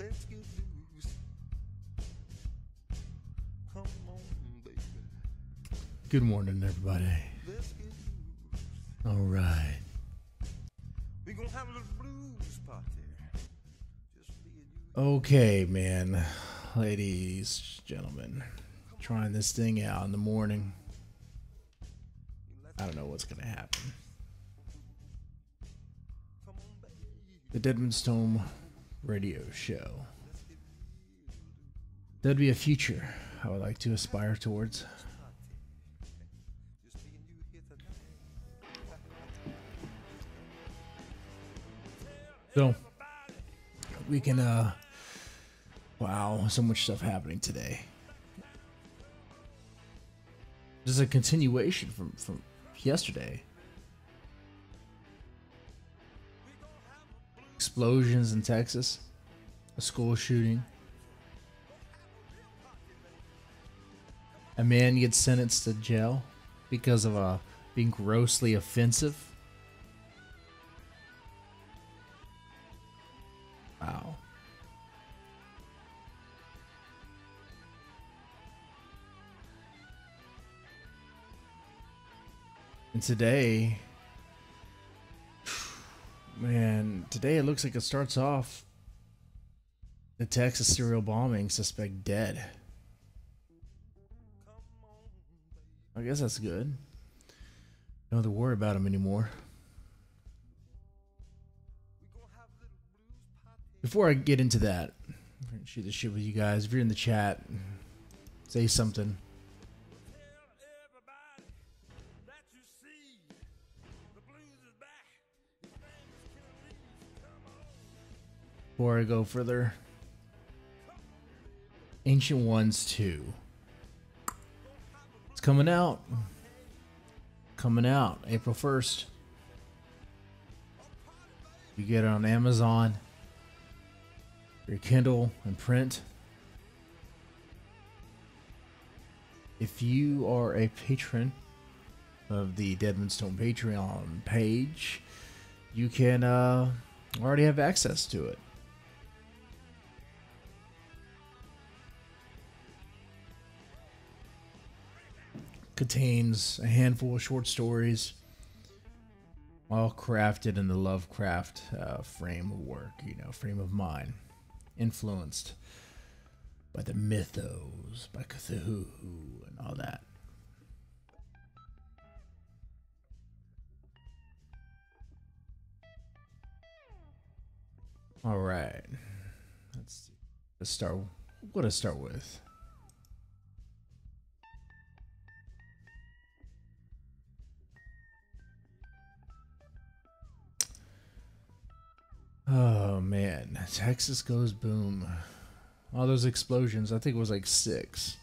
Let's get loose. Come on, baby. Good morning, everybody. Let's get loose. All right. We gonna have a little blues party. Just me and you. Okay, man. Ladies, gentlemen. Trying this thing out in the morning. I don't know what's going to happen. Come on, baby. The Deadman Tome radio show. That'd be a future I would like to aspire towards. Just me and you here tonight. So, we can, wow, so much stuff happening today. This is a continuation from yesterday. Explosions in Texas. A school shooting. A man gets sentenced to jail because of being grossly offensive. Wow. And today, man, today it looks like it starts off the Texas serial bombing suspect dead. I guess that's good. Don't have to worry about him anymore. Before I get into that, I'm gonna shoot this shit with you guys. If you're in the chat, say something. Before I go further, Ancient Ones 2. It's coming out. Coming out April 1st. You get it on Amazon, your Kindle, and print. If you are a patron of the Deadman Tome Patreon page, you can already have access to it. Contains a handful of short stories, all crafted in the Lovecraft frame of work, frame of mind, influenced by the mythos, by Cthulhu, and all that. All right, let's start. What to start with? Oh man, Texas goes boom. All those explosions, I think it was like six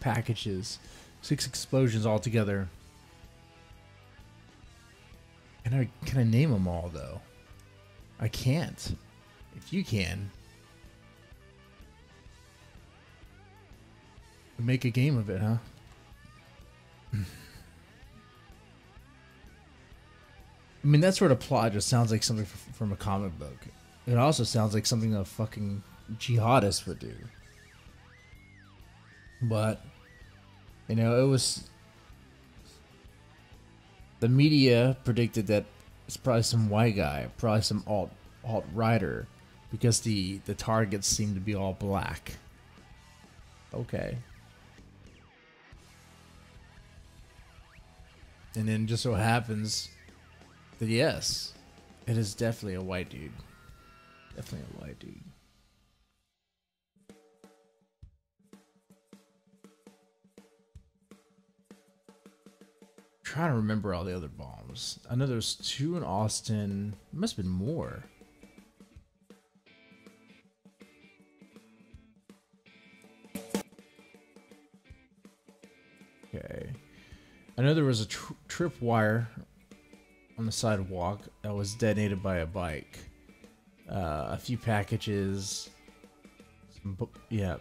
packages, 6 explosions altogether. Can I name them all though? I can't. If you can, make a game of it, huh? I mean, that sort of plot just sounds like something from a comic book. It also sounds like something a fucking jihadist would do. But, it was... The media predicted that it's probably some white guy, probably some alt-righter, because the targets seem to be all black. Okay. And then just so happens... yes, it is definitely a white dude. Definitely a white dude. I'm trying to remember all the other bombs. I know there's 2 in Austin. There must have been more. Okay. I know there was a tripwire on the sidewalk that was detonated by a bike. A few packages. Yeah.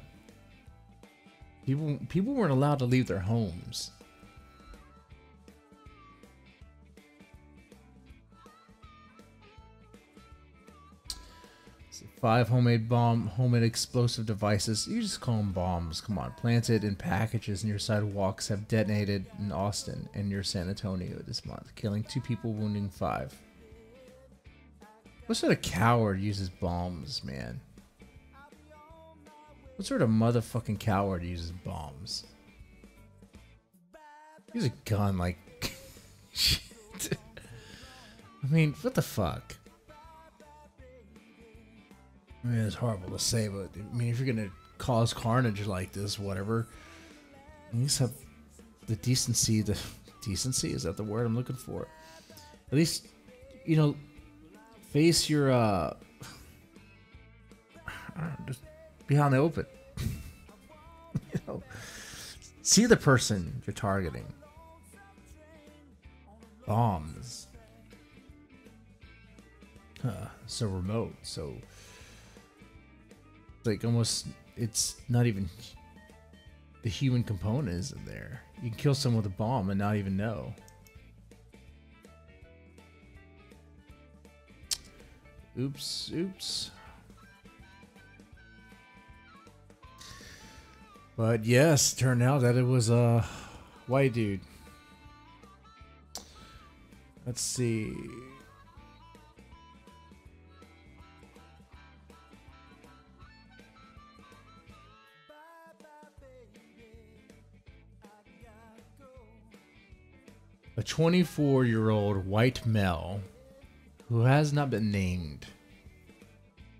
People weren't allowed to leave their homes. 5 homemade explosive devices. You just call them bombs. Come on. Planted in packages near sidewalks have detonated in Austin and near San Antonio this month, killing 2 people, wounding 5. What sort of coward uses bombs, man? What sort of motherfucking coward uses bombs? Use a gun like shit. I mean, what the fuck? I mean, it's horrible to say, but I mean, if you're gonna cause carnage like this, whatever, at least have the decency. The decency, is that the word I'm looking for? At least, you know, face your I don't know, just be out in the open. You know, see the person you're targeting. Bombs. So remote, so like almost, it's not even the human component isn't there. You can kill someone with a bomb and not even know. Oops. But yes, turned out that it was a white dude. Let's see. A 24-year-old white male who has not been named,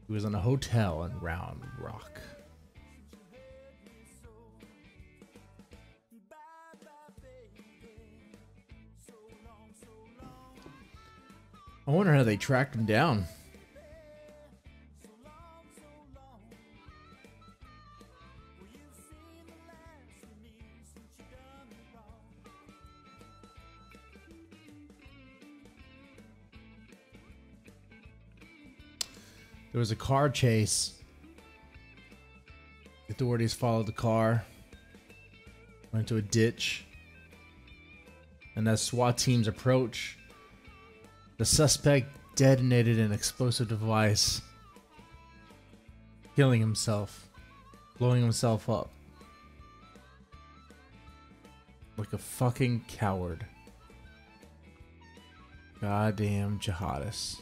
who was in a hotel in Round Rock. I wonder how they tracked him down. There was a car chase. Authorities followed the car, went into a ditch, and as SWAT teams approached, the suspect detonated an explosive device, killing himself, blowing himself up. Like a fucking coward. Goddamn jihadist.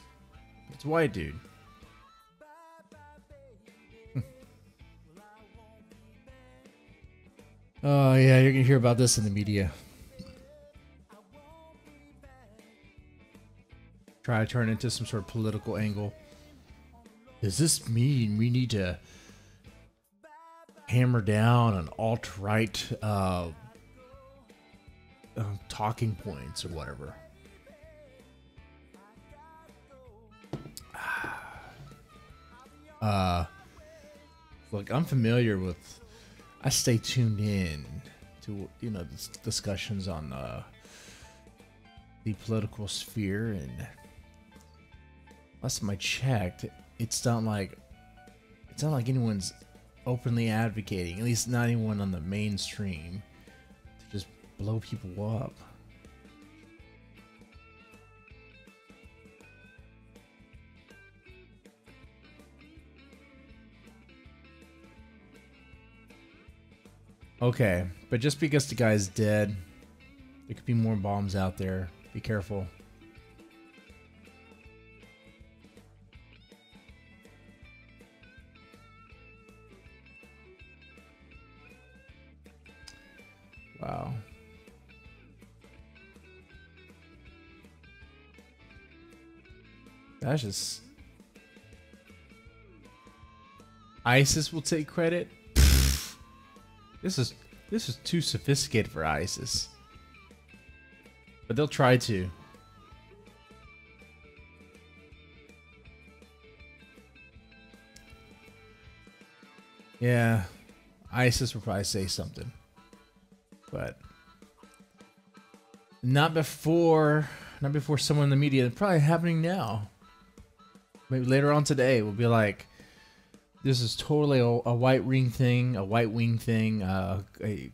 It's a white dude. Oh yeah, you're gonna hear about this in the media. Try to turn it into some sort of political angle. Does this mean we need to hammer down on alt-right talking points or whatever? Look, I'm familiar with. I stay tuned in to, you know, discussions on the political sphere, and last time I checked, it's not like anyone's openly advocating, at least not anyone on the mainstream, to just blow people up. Okay, but just because the guy's dead, there could be more bombs out there. Be careful. Wow. That's just... ISIS will take credit? This is too sophisticated for ISIS. But they'll try to. Yeah, ISIS will probably say something. But not before someone in the media. It's probably happening now. Maybe later on today we'll be like, this is totally a white wing thing, a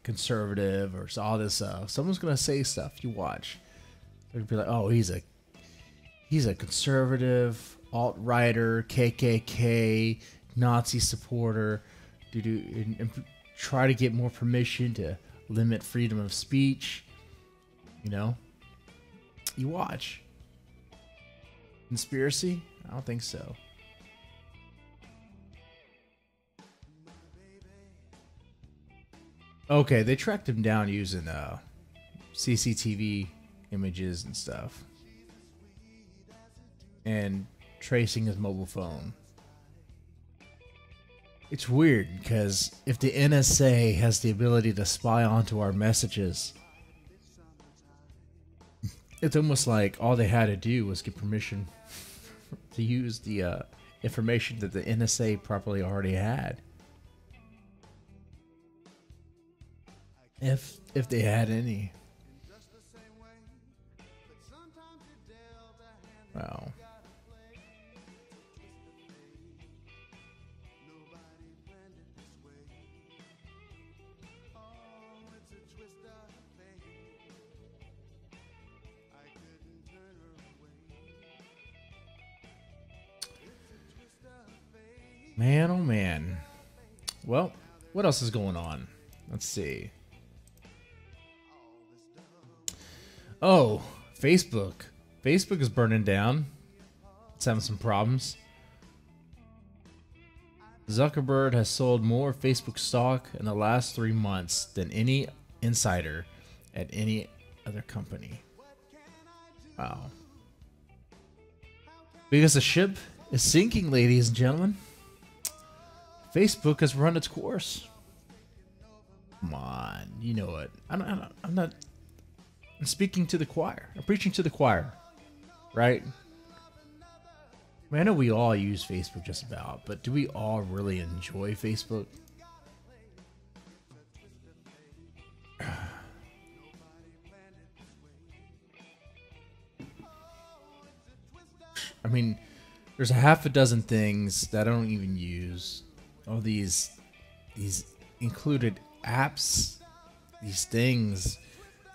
conservative, or all this stuff. Someone's gonna say stuff. You watch. They're gonna be like, oh, he's a conservative, alt-righter, KKK, Nazi supporter, and try to get more permission to limit freedom of speech. You know? You watch. Conspiracy? I don't think so. Okay, they tracked him down using CCTV images and stuff. And tracing his mobile phone. It's weird because if the NSA has the ability to spy onto our messages, it's almost like all they had to do was get permission to use the information that the NSA probably already had. If they had any. Wow. Man, oh man. Well, what else is going on? Let's see. Oh, Facebook. Facebook is burning down. It's having some problems. Zuckerberg has sold more Facebook stock in the last 3 months than any insider at any other company. Wow. Because the ship is sinking, ladies and gentlemen. Facebook has run its course. Come on, you know it. I'm not. I'm speaking to the choir. I'm preaching to the choir, right? I mean, I know we all use Facebook just about, but do we all really enjoy Facebook? I mean, there's a half a dozen things that I don't even use. All these included apps, these things.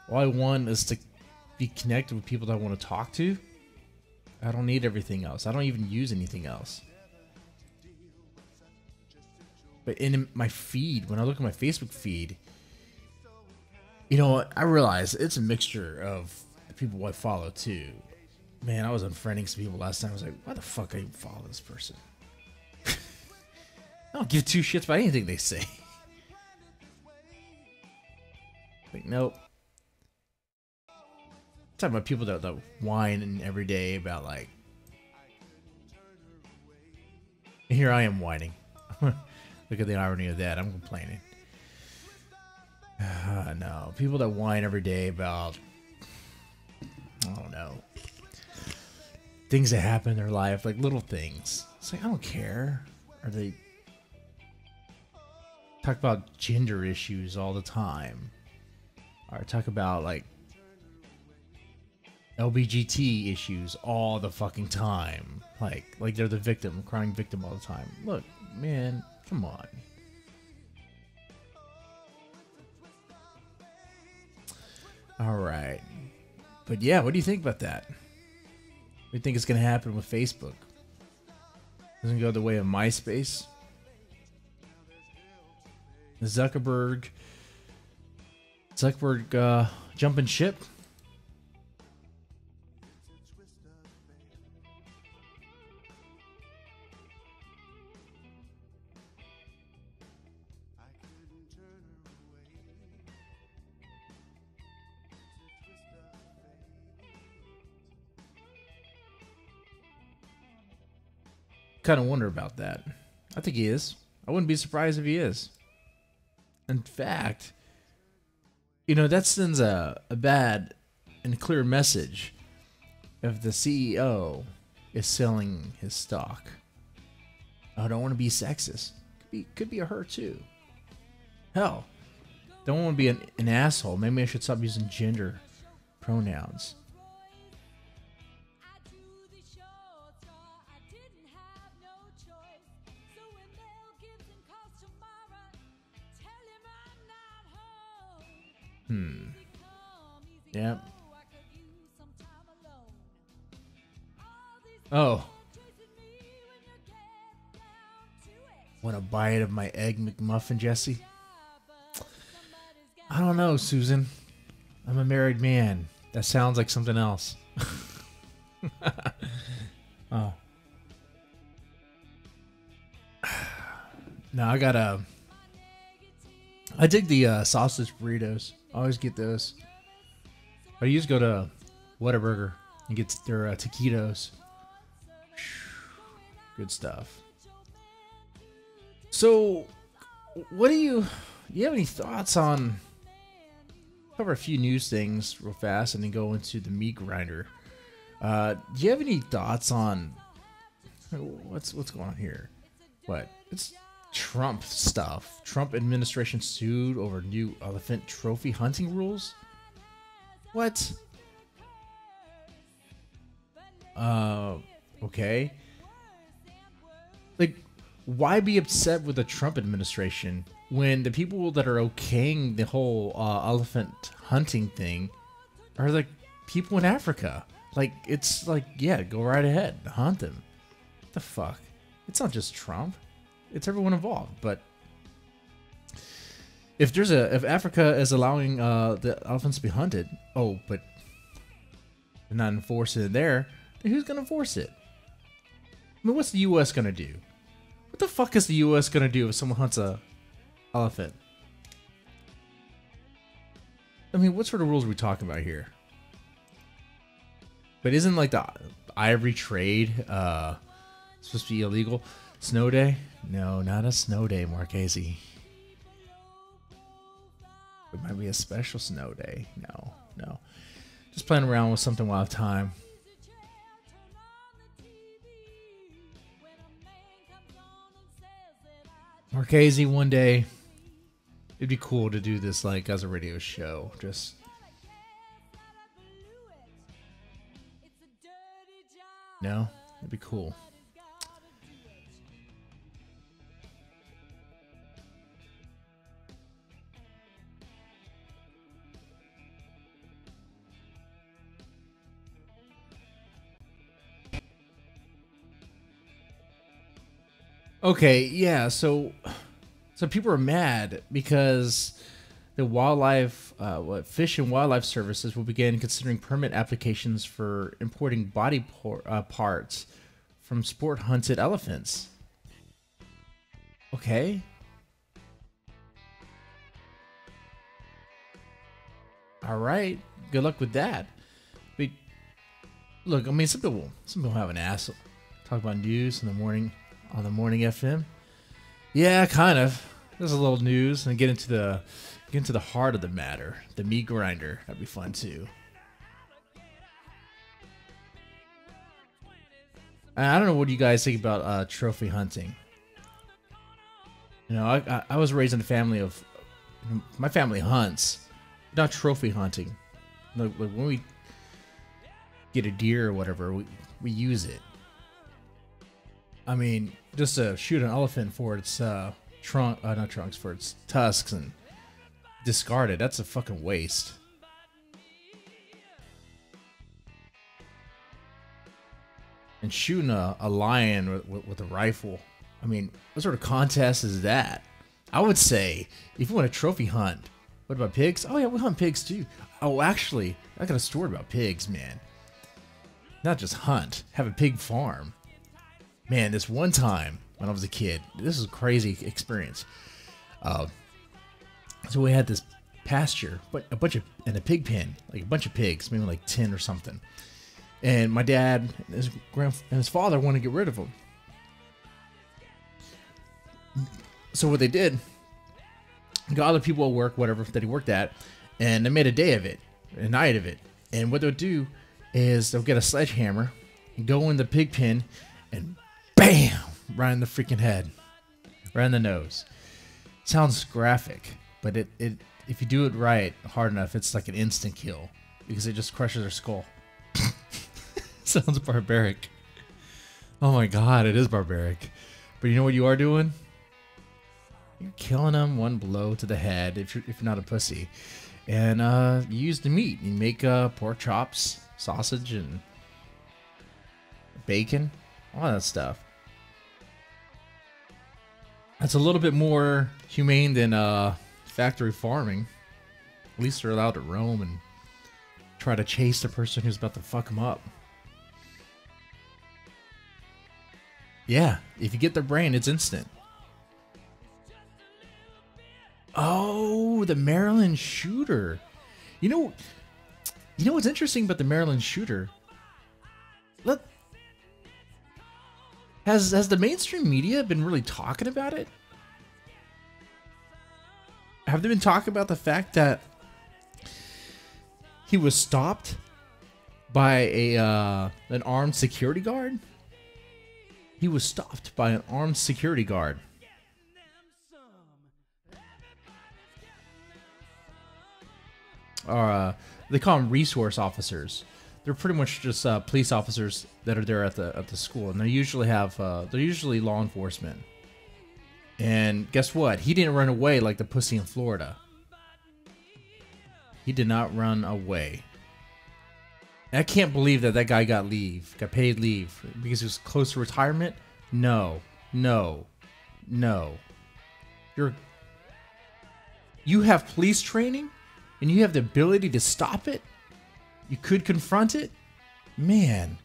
All I want is to be connected with people that I want to talk to. I don't need everything else. I don't even use anything else. But in my feed, when I look at my Facebook feed, you know what? I realize it's a mixture of the people I follow too. Man, I was unfriending some people last time. I was like, why the fuck I even follow this person? I don't give two shits about anything they say. Like, nope. I'm talking about people that whine every day about, like... Here I am whining. Look at the irony of that. I'm complaining. No. People that whine every day about... I don't know. Things that happen in their life. Like, little things. It's like, I don't care. Are they... Talk about gender issues all the time. Or talk about, like, LBGT issues all the fucking time. Like they're the victim, crying victim all the time. Look, man, come on. All right. But yeah, what do you think about that? What do you think is going to happen with Facebook? Doesn't go the way of MySpace? Zuckerberg jumping ship? Kind of wonder about that. I think he is. I wouldn't be surprised if he is. In fact, you know, that sends a bad and clear message if the CEO is selling his stock. I don't want to be sexist. Could be a her too. Hell, don't want to be an asshole. Maybe I should stop using gender pronouns. Yep. Oh. Want a bite of my egg McMuffin, Jesse? I don't know, Susan. I'm a married man. That sounds like something else. Oh. No, I dig the sausage burritos. I always get those. I used to go to Whataburger and get their taquitos. Good stuff. So, what do you have any thoughts on? Cover a few news things real fast and then go into the meat grinder. Do you have any thoughts on what's going on here? What? It's Trump stuff. Trump administration sued over new elephant trophy hunting rules. What? Okay. Like, why be upset with the Trump administration when the people that are okaying the whole elephant hunting thing are like people in Africa? Like, it's like, yeah, go right ahead, hunt them. What the fuck? It's not just Trump; it's everyone involved. But if Africa is allowing the elephants to be hunted, oh, but they're not enforcing it there, then who's gonna enforce it? I mean, what's the U.S. gonna do? What the fuck is the U.S. gonna do if someone hunts a elephant? I mean, what sort of rules are we talking about here? But isn't like the ivory trade supposed to be illegal? Snow day? No, not a snow day, Marchese. It might be a special snow day. No. Just playing around with something while I have time. Marchese, one day, it'd be cool to do this like as a radio show. Just no, it'd be cool. Okay, yeah, so people are mad because the Fish and Wildlife Services will begin considering permit applications for importing body parts from sport hunted elephants. Okay. All right. Good luck with that. But look, I mean, some people have an ass. Talk about news in the morning on the morning FM. Yeah, kind of. There's a little news and get into the heart of the matter. The meat grinder. That'd be fun too. I don't know what you guys think about trophy hunting. You know, I was raised in a family of, my family hunts, not trophy hunting. Like when we get a deer or whatever, we use it. I mean, just to shoot an elephant for its not trunks, for its tusks and discard it, that's a fucking waste. And shooting a lion with a rifle, I mean, what sort of contest is that? I would say, if you want a trophy hunt, what about pigs? Oh yeah, we hunt pigs too. Oh, actually, I got a story about pigs, man. Not just hunt, have a pig farm. Man, this one time when I was a kid, this was a crazy experience. So we had this pasture, but in a pig pen, like a bunch of pigs, maybe like 10 or something. And my dad and his father wanted to get rid of them. So what they did, got other people at work, whatever that he worked at, and they made a day of it, a night of it. And what they'll do is they'll get a sledgehammer and go in the pig pen and bam, right in the freaking head, right in the nose. Sounds graphic, but it if you do it right, hard enough, it's like an instant kill because it just crushes their skull. Sounds barbaric. Oh my god, it is barbaric. But you know what you are doing? You're killing them one blow to the head if you're not a pussy. And you use the meat. You make pork chops, sausage, and bacon, all that stuff. That's a little bit more humane than factory farming. At least they're allowed to roam and try to chase the person who's about to fuck them up. Yeah, if you get their brain, it's instant. Oh, the Maryland shooter. You know what's interesting about the Maryland shooter? Has the mainstream media been really talking about it? Have they been talking about the fact that he was stopped by an armed security guard? He was stopped by an armed security guard. Or they call them resource officers. They're pretty much just police officers that are there at the school, and they usually have they're usually law enforcement. And guess what? He didn't run away like the pussy in Florida. He did not run away. And I can't believe that guy got paid leave because he was close to retirement. No. You have police training, and you have the ability to stop it. You could confront it. Man,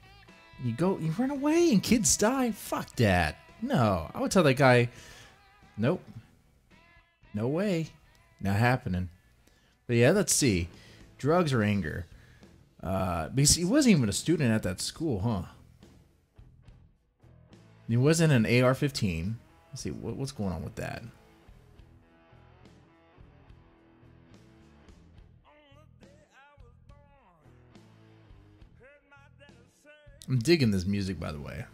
you run away and kids die. Fuck that. No, I would tell that guy, nope, no way, not happening. But yeah, let's see, drugs or anger. Because he wasn't even a student at that school, huh? He wasn't an AR-15. Let's see what's going on with that. I'm digging this music, by the way.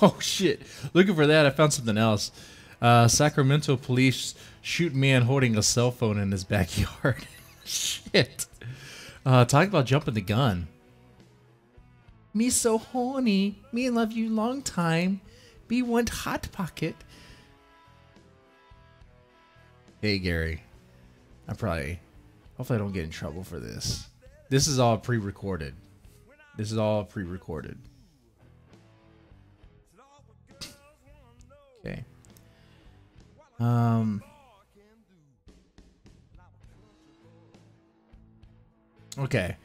Oh shit! Looking for that, I found something else. Sacramento police shoot man holding a cell phone in his backyard. Shit. Talk about jumping the gun. Me so horny. Me love you long time. Me want hot pocket. Hey Gary. Hopefully I don't get in trouble for this. This is all pre-recorded. Okay. Okay.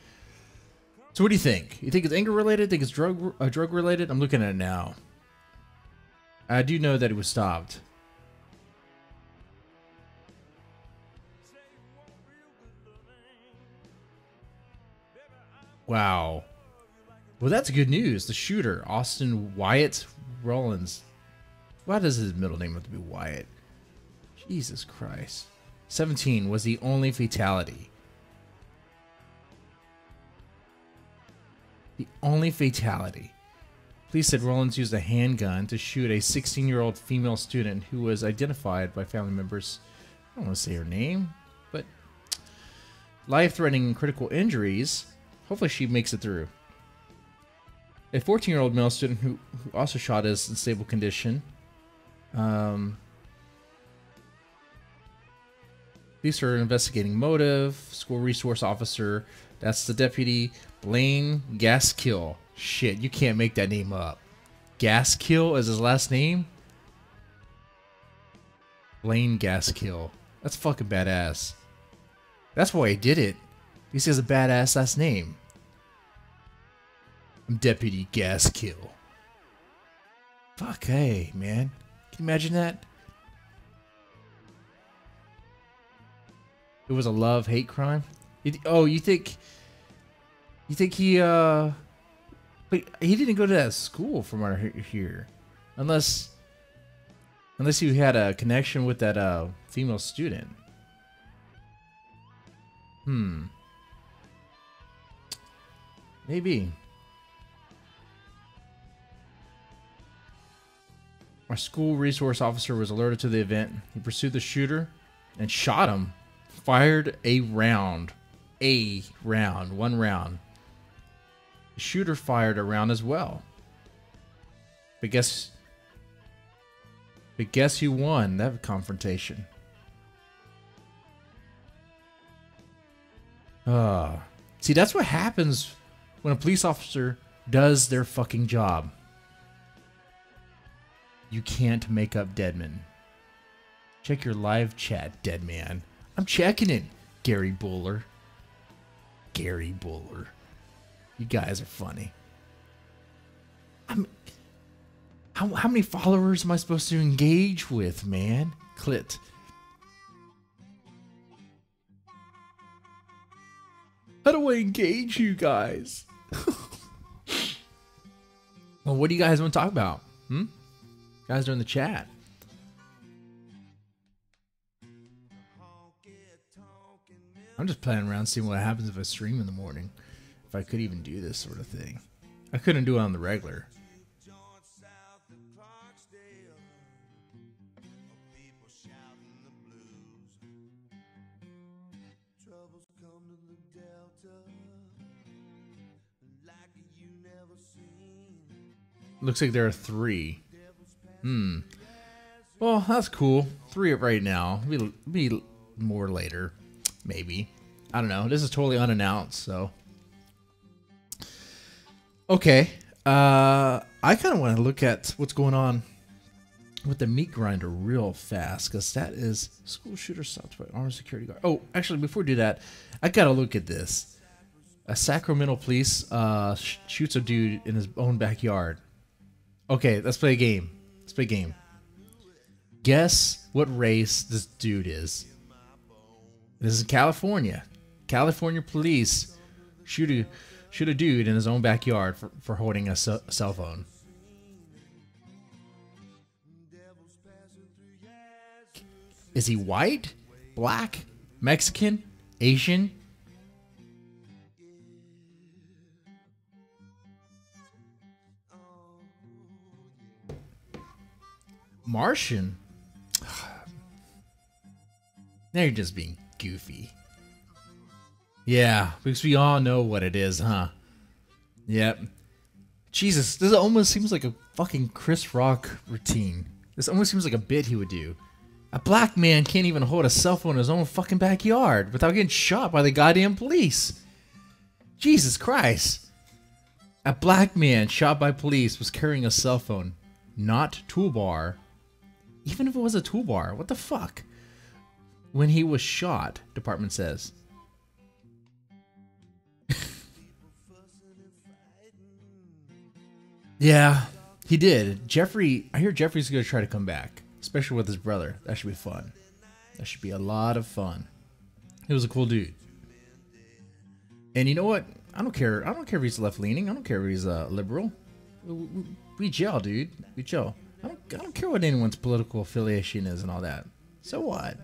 So what do you think? You think it's anger related? Think it's drug related? I'm looking at it now. I do know that it was stopped. Wow. Well, that's good news. The shooter, Austin Wyatt Rollins. Why does his middle name have to be Wyatt? Jesus Christ. 17 was the only fatality. The only fatality. Police said Rollins used a handgun to shoot a 16-year-old female student who was identified by family members. I don't want to say her name, but life-threatening and critical injuries. Hopefully she makes it through. A 14-year-old male student who also shot is in stable condition. Police are investigating motive. School resource officer. That's the deputy. Blaine Gaskill. Shit, you can't make that name up. Gaskill is his last name? Blaine Gaskill. That's fucking badass. That's why he did it. He has a badass last name. I'm Deputy Gaskill. Fuck, hey, man. Can you imagine that? It was a love-hate crime? You think he, but he didn't go to that school from what I hear. Unless he had a connection with that, female student. Maybe. Our school resource officer was alerted to the event. He pursued the shooter and shot him. Fired a round. One round. The shooter fired a round as well. But guess who won that confrontation? See, that's what happens when a police officer does their fucking job. You can't make up Deadman. Check your live chat, Deadman. I'm checking it, Gary Buller. Gary Buller. You guys are funny. How many followers am I supposed to engage with, man? Clit. How do I engage you guys? Well, what do you guys want to talk about? Guys are in the chat. I'm just playing around seeing what happens if I stream in the morning. If I could even do this sort of thing. I couldn't do it on the regular. Looks like there are 3. Well, that's cool. 3 right now. Be more later. Maybe. I don't know. This is totally unannounced, so. Okay. I kind of want to look at what's going on with the meat grinder real fast, because that is school shooter stopped by armed security guard. Oh, actually, before we do that, I got to look at this. A Sacramento police shoots a dude in his own backyard. Okay, let's play a game. Let's play a game. Guess what race this dude is. This is California. California police shoot a dude in his own backyard for holding a cell phone. Is he white? Black? Mexican? Asian? Martian? Now you're just being goofy. Yeah, because we all know what it is, huh? Yep. Jesus, this almost seems like a fucking Chris Rock routine. This almost seems like a bit he would do. A black man can't even hold a cell phone in his own fucking backyard without getting shot by the goddamn police. Jesus Christ. A black man shot by police was carrying a cell phone, not toolbar. Even if it was a toolbar, what the fuck? When he was shot, department says. Yeah, he did. Jeffrey, I hear Jeffrey's going to try to come back, especially with his brother. That should be fun. That should be a lot of fun. He was a cool dude. And you know what? I don't care. I don't care if he's left-leaning. I don't care if he's liberal. We gel, dude. We gel. I don't care what anyone's political affiliation is and all that. So what?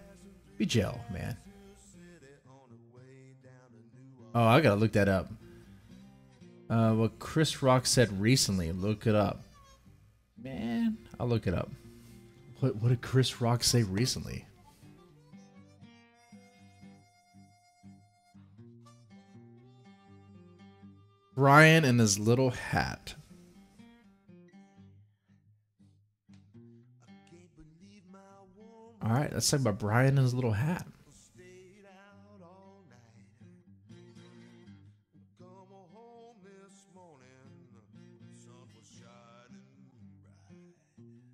We gel, man. Oh, I gotta look that up. What Chris Rock said recently. Look it up. Man, I'll look it up. What did Chris Rock say recently? Brian and his little hat. Alright, let's talk about Brian and his little hat.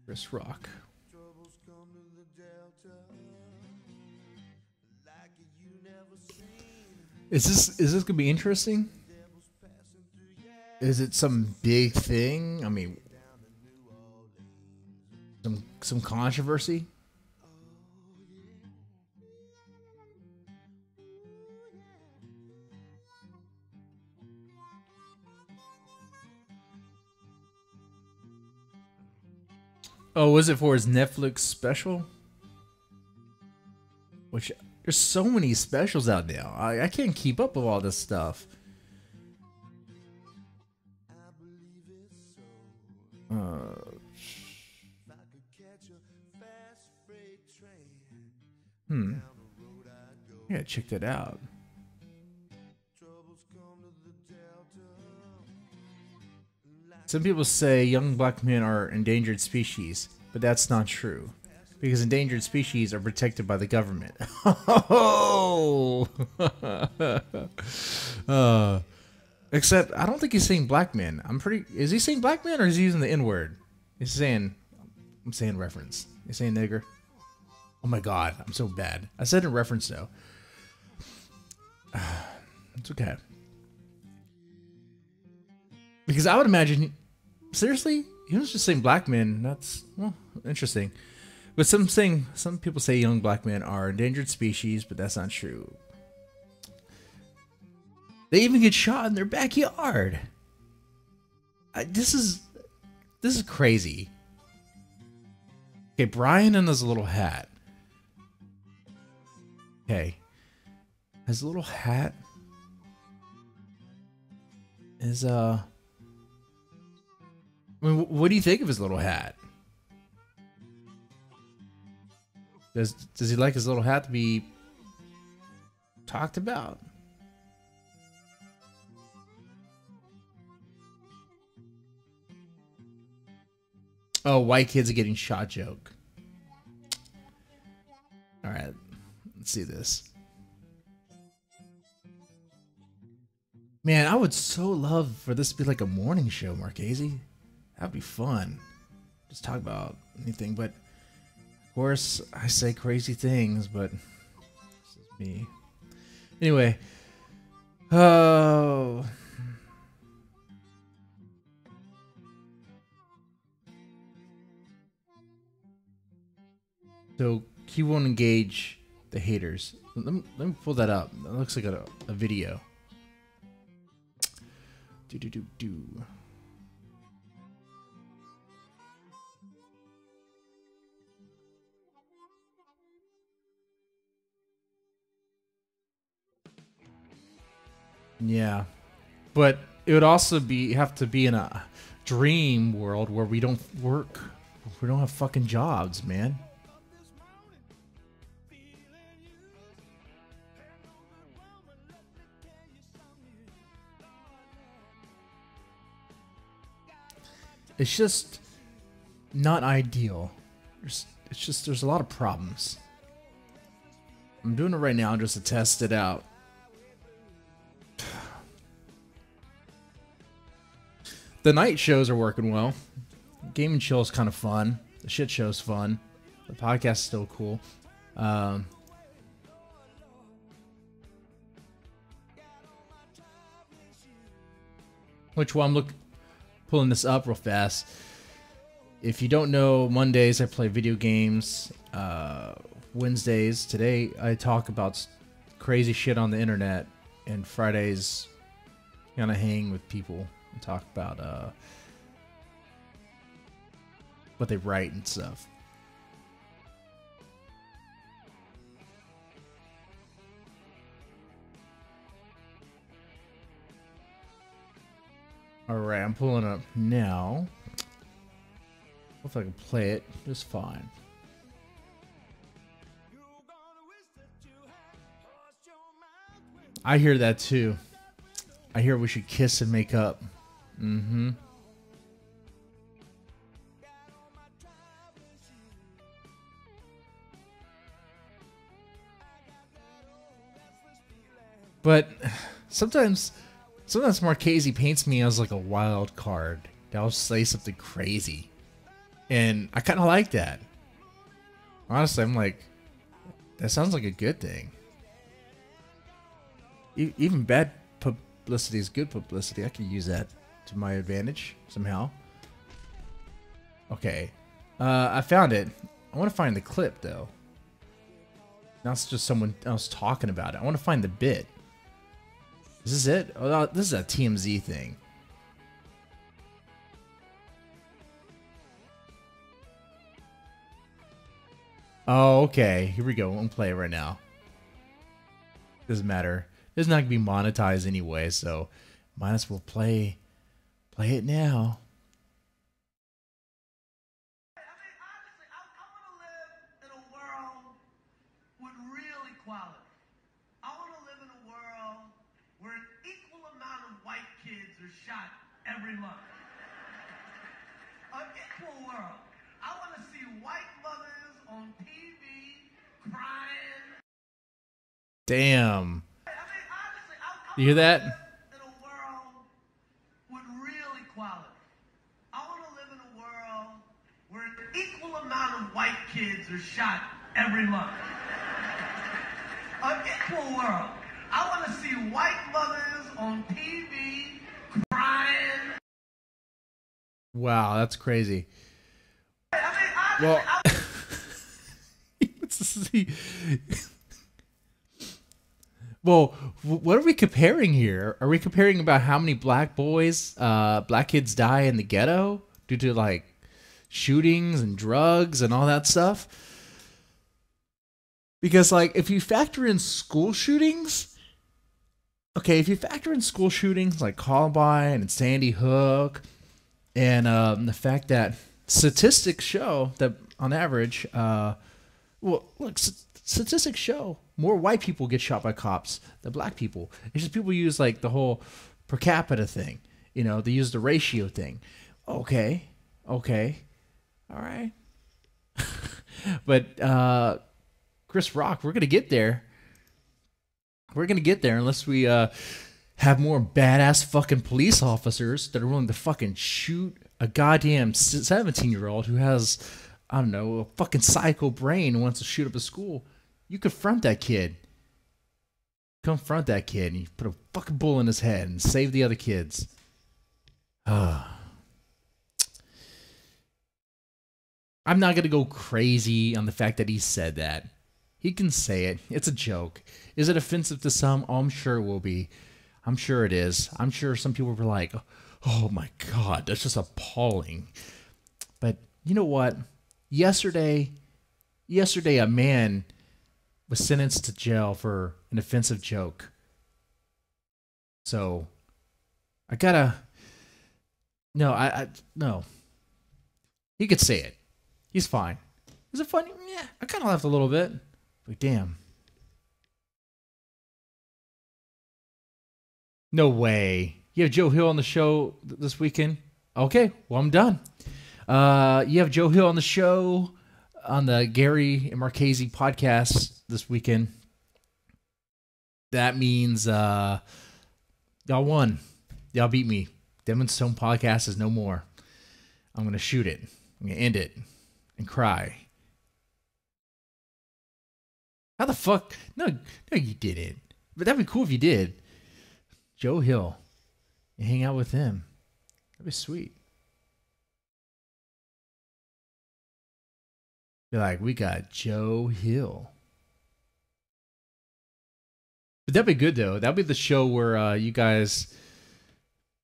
Chris Rock. Is this gonna be interesting? Is it some big thing? I mean, some controversy? Oh, was it for his Netflix special? Which, there's so many specials out now. I can't keep up with all this stuff. I gotta check that out. Some people say young black men are endangered species, but that's not true. because endangered species are protected by the government. Oh! Except, I don't think he's saying black man. Is he saying black man or is he using the N-word? I'm saying reference. He's saying nigger. Oh my god, I'm so bad. I said in reference though. It's okay. Because I would imagine, seriously, he was just saying black men. That's, well, interesting. But some people say young black men are endangered species, but that's not true. They even get shot in their backyard. This is crazy. Okay, Brian and his little hat. Okay, his little hat is I mean, what do you think of his little hat? Does he like his little hat to be talked about? Oh, white kids are getting shot joke. All right, let's see this. Man, I would so love for this to be like a morning show, Marchese. That'd be fun. Just talk about anything, but of course I say crazy things, but this is me. Anyway, oh. So he won't engage the haters. Let me pull that up. That looks like a video. Do. Yeah, but it would also have to be in a dream world where we don't work, we don't have fucking jobs, man. It's just not ideal. There's a lot of problems. I'm doing it right now just to test it out. The night shows are working well. Game and Chill is kind of fun. The shit show's fun. The podcast is still cool. Which one? I'm pulling this up real fast. If you don't know, Mondays I play video games. Wednesdays, today I talk about crazy shit on the internet. And Fridays, kind of hang with people and talk about what they write and stuff. Alright, I'm pulling it up now. Hopefully I can play it just fine. I hear that too. I hear we should kiss and make up. Mm-hmm. But sometimes Marchese paints me as like a wild card. I'll say something crazy. And I kind of like that. Honestly, I'm like, that sounds like a good thing. Even bad publicity is good publicity. I can use that to my advantage somehow. Okay. I found it. I want to find the clip, though. Now it's just someone else talking about it. I want to find the bit. Is this it? Oh, this is a TMZ thing. Oh, okay. Here we go. We'll play it right now. Doesn't matter. It's not gonna be monetized anyway, so might as well play it now. I mean, honestly, I want to live in a world with real equality. I want to live in a world where an equal amount of white kids are shot every month. An equal world. I want to see white mothers on TV crying. Damn. I mean, honestly, I You hear that? live in a world with real equality. I want to live in a world where an equal amount of white kids are shot every month. An equal world. I want to see white mothers on TV crying. Wow, that's crazy. I mean, honestly, Well, let's see. Well, what are we comparing here? Are we comparing about how many black boys, black kids die in the ghetto due to like shootings and drugs and all that stuff? Because like if you factor in school shootings, okay, if you factor in school shootings like Columbine and Sandy Hook, and the fact that statistics show that on average, well, look, statistics show more white people get shot by cops than black people. It's just people use like the whole per capita thing. You know, they use the ratio thing. Okay, all right. But Chris Rock, we're gonna get there. We're gonna get there unless we have more badass fucking police officers that are willing to fucking shoot a goddamn 17-year-old who has, I don't know, a fucking psycho brain and wants to shoot up a school. You confront that kid. Confront that kid and you put a fucking bullet in his head and save the other kids. I'm not going to go crazy on the fact that he said that. He can say it. It's a joke. Is it offensive to some? Oh, I'm sure it will be. I'm sure it is. I'm sure some people were like, oh my God, that's just appalling. But you know what? Yesterday a man was sentenced to jail for an offensive joke. So I gotta, no. He could say it. He's fine. Is it funny? Yeah, I kind of laughed a little bit. But damn. No way. You have Joe Hill on the show this weekend? Okay, well, I'm done. You have Joe Hill on the show on the Gary and Marchese podcast this weekend. That means y'all won. Y'all beat me. Deadman's Tome podcast is no more. I'm going to shoot it. I'm going to end it and cry. How the fuck? No, you didn't. But that'd be cool if you did. Joe Hill. You hang out with him. That'd be sweet. Be like, we got Joe Hill. But that'd be good though. That'd be the show where you guys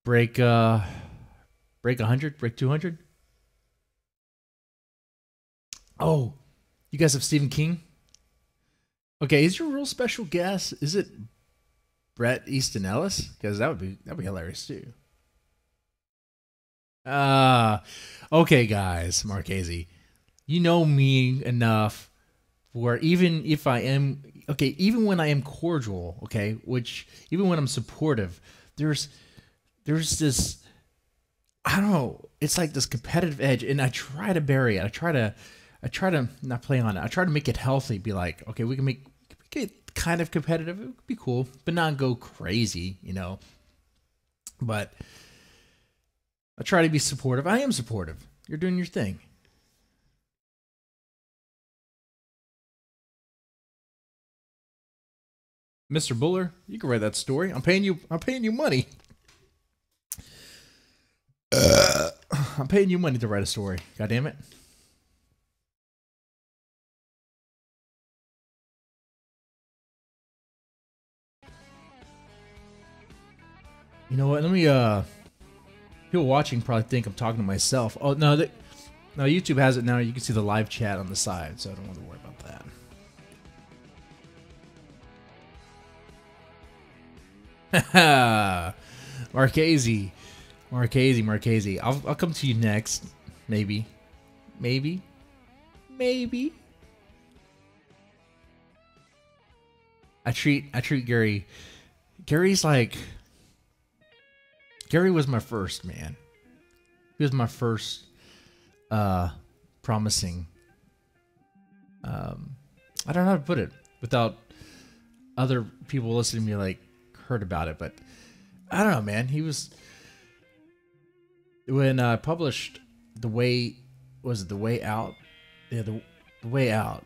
break 100, break 200. Oh, you guys have Stephen King? Okay, is your real special guest, is it Bret Easton Ellis? Because that'd be hilarious too. Okay, guys, Marchese, you know me enough where even if I am even when I am cordial, okay, which even when I'm supportive, there's this, I don't know, it's like this competitive edge, and I try to bury it. I try to not play on it. I try to make it healthy. Be like, okay, we can make it kind of competitive. It would be cool, but not go crazy, you know. But I try to be supportive. I am supportive. You're doing your thing. Mr. Buller, you can write that story. I'm paying you money. I'm paying you money to write a story. God damn it. You know what? Let me people watching probably think I'm talking to myself. Oh no, no, YouTube has it now. You can see the live chat on the side, so I don't want to worry about that. Marchese. I'll come to you next. Maybe. I treat Gary. Gary's like, Gary was my first man. He was my first promising I don't know how to put it without other people listening to me like heard about it, but I don't know, man. He was, when I published The Way, was it The Way Out? Yeah, the Way Out.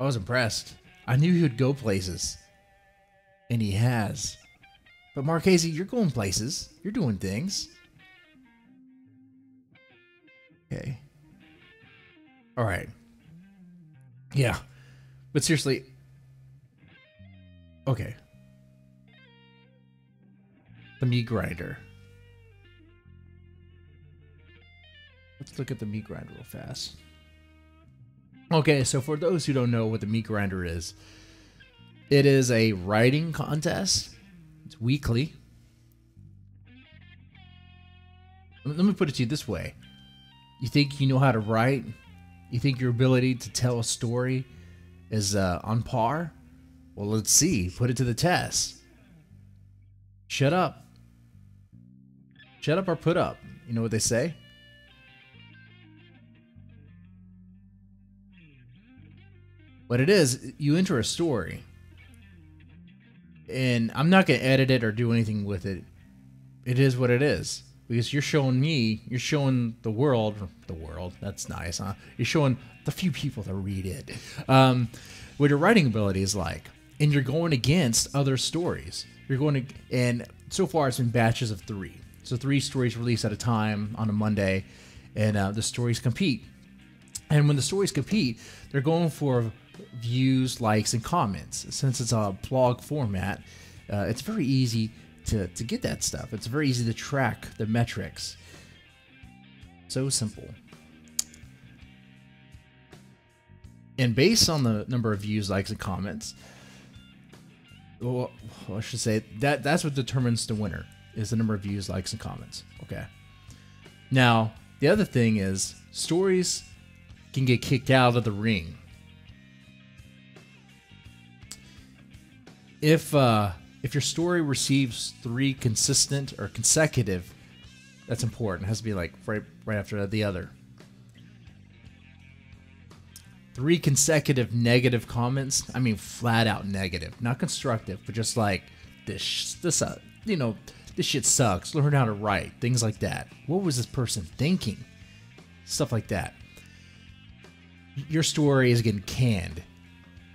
I was impressed. I knew he would go places, and he has. But Marchese, you're going places. You're doing things. Okay. All right. Yeah. But seriously. Okay. The meat grinder. Let's look at the meat grinder real fast. Okay, so for those who don't know what the meat grinder is, it is a writing contest. It's weekly. Let me put it to you this way. You think you know how to write? You think your ability to tell a story is on par? Well, let's see. Put it to the test. Shut up. Shut up or put up. You know what they say? What it is, you enter a story. And I'm not going to edit it or do anything with it. It is what it is. Because you're showing me, you're showing the world, that's nice, huh? You're showing the few people that read it, what your writing ability is like. And you're going against other stories. You're going to, and so far it's been batches of 3. So 3 stories released at a time on a Monday, and the stories compete. And when the stories compete, they're going for views, likes, and comments. Since it's a blog format, it's very easy to get that stuff. It's very easy to track the metrics. So simple. And based on the number of views, likes, and comments, well, I should say that's what determines the winner, is the number of views, likes, and comments. Okay. Now, the other thing is stories can get kicked out of the ring. If your story receives 3 consistent or consecutive, that's important. It has to be like right after the other. 3 consecutive negative comments. I mean, flat out negative, not constructive, but just like this shit sucks. Learn how to write, things like that. What was this person thinking? Stuff like that. Your story is getting canned.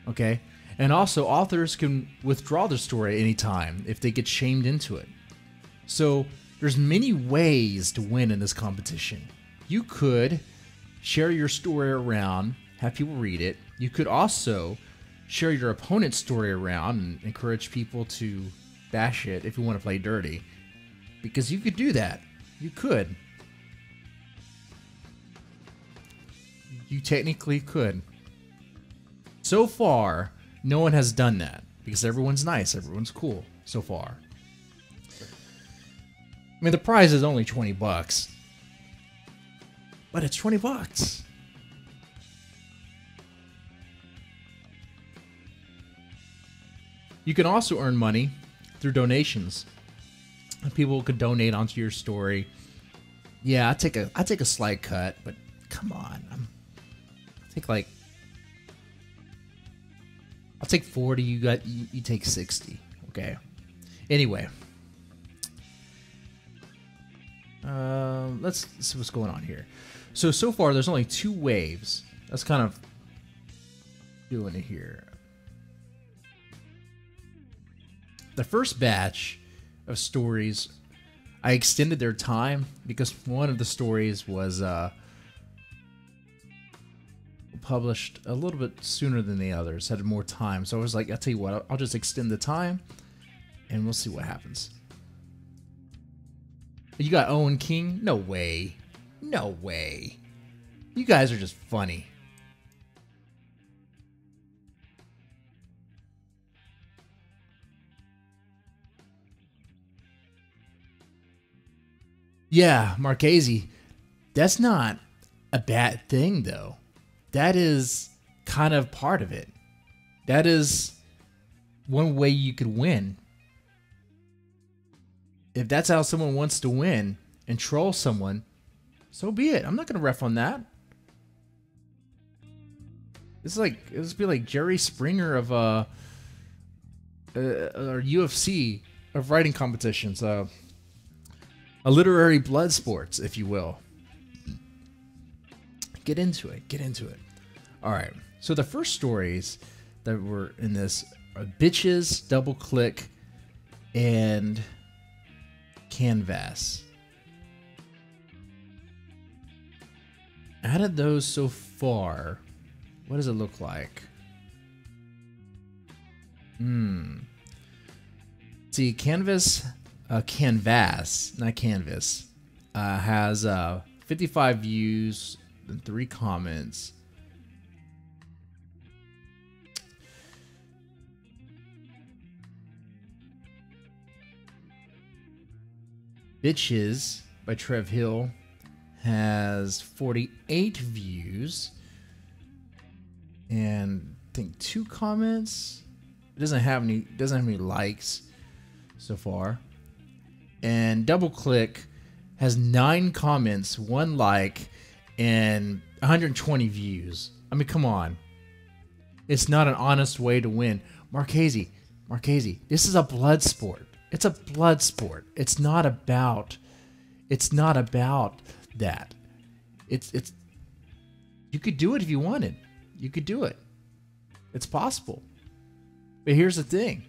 Okay. And also, authors can withdraw their story at any time if they get shamed into it. So, there's many ways to win in this competition. You could share your story around, have people read it. You could also share your opponent's story around and encourage people to bash it if you want to play dirty. Because you could do that. You could. You technically could. So far, no one has done that because everyone's nice, everyone's cool so far. I mean, the prize is only $20, but it's $20. You can also earn money through donations. People could donate onto your story. Yeah, I take a slight cut, but come on, I'll take 40. You take 60. Okay. Anyway, let's see what's going on here. So far, there's only 2 waves. That's kind of doing it here. The first batch of stories, I extended their time because one of the stories was published a little bit sooner than the others, had more time. So I was like, I'll tell you what, I'll just extend the time and we'll see what happens. You got Owen King? No way. No way. You guys are just funny. Yeah, Marchese. That's not a bad thing, though. That is kind of part of it. That is one way you could win. If that's how someone wants to win and troll someone, so be it. I'm not going to ref on that. It's like it would be like Jerry Springer of or UFC of writing competitions. A literary blood sports, if you will. Get into it. Get into it. All right. So the first stories that were in this are Bitches, Double Click, and Canvas. Out of those so far, what does it look like? See, Canvas, not Canvas, has 55 views and 3 comments. Bitches by Trev Hill has 48 views and I think 2 comments. It doesn't have any likes so far. And Double Click has 9 comments, 1 like, and 120 views. I mean, come on. It's not an honest way to win. Marchese, this is a blood sport. It's a blood sport. It's not about that. It's you could do it if you wanted. You could do it. It's possible. But here's the thing.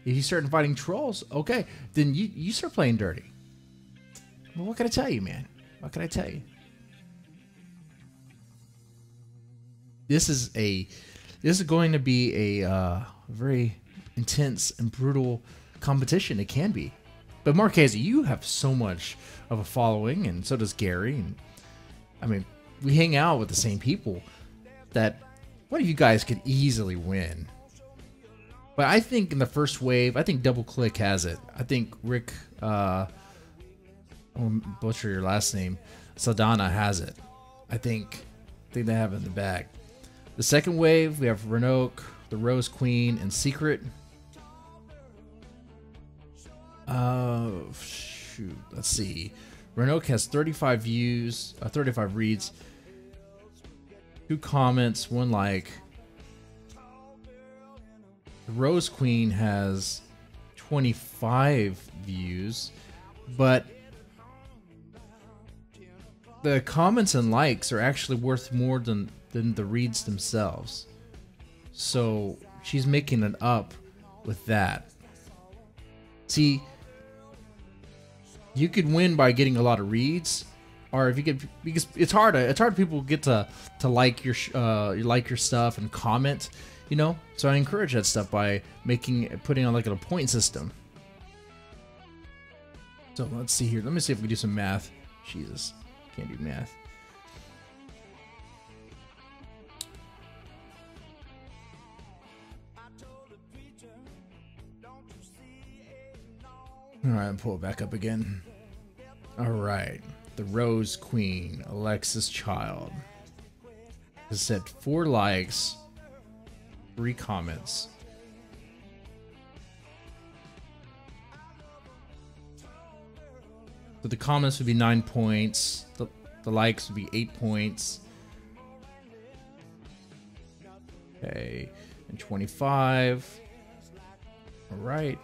If you start inviting trolls, okay, then you start playing dirty. Well, what can I tell you, man? What can I tell you? This is going to be a very intense and brutal competition. It can be. But Marchese, you have so much of a following, and so does Gary. And I mean, we hang out with the same people that one of you guys could easily win. But I think in the first wave, I think Double Click has it. I think Rick, I won't butcher your last name, Saldana has it. I think they have it in the bag. The second wave, we have Renoke, the Rose Queen, and Secret. Shoot, let's see. Renoke has 35 views, 35 reads, 2 comments, 1 like. The Rose Queen has 25 views, but the comments and likes are actually worth more than the reads themselves. So she's making it up with that. See, you could win by getting a lot of reads, or if you get, because it's hard people get to like your stuff and comment, you know. So I encourage that stuff by putting on like a point system. So let's see here. Let me see if we can do some math. Jesus, can't do math. All right, pull it back up again. All right, the Rose Queen, Alexis Child, has said 4 likes, 3 comments. So the comments would be 9 points. The likes would be 8 points. Okay, and 25. All right.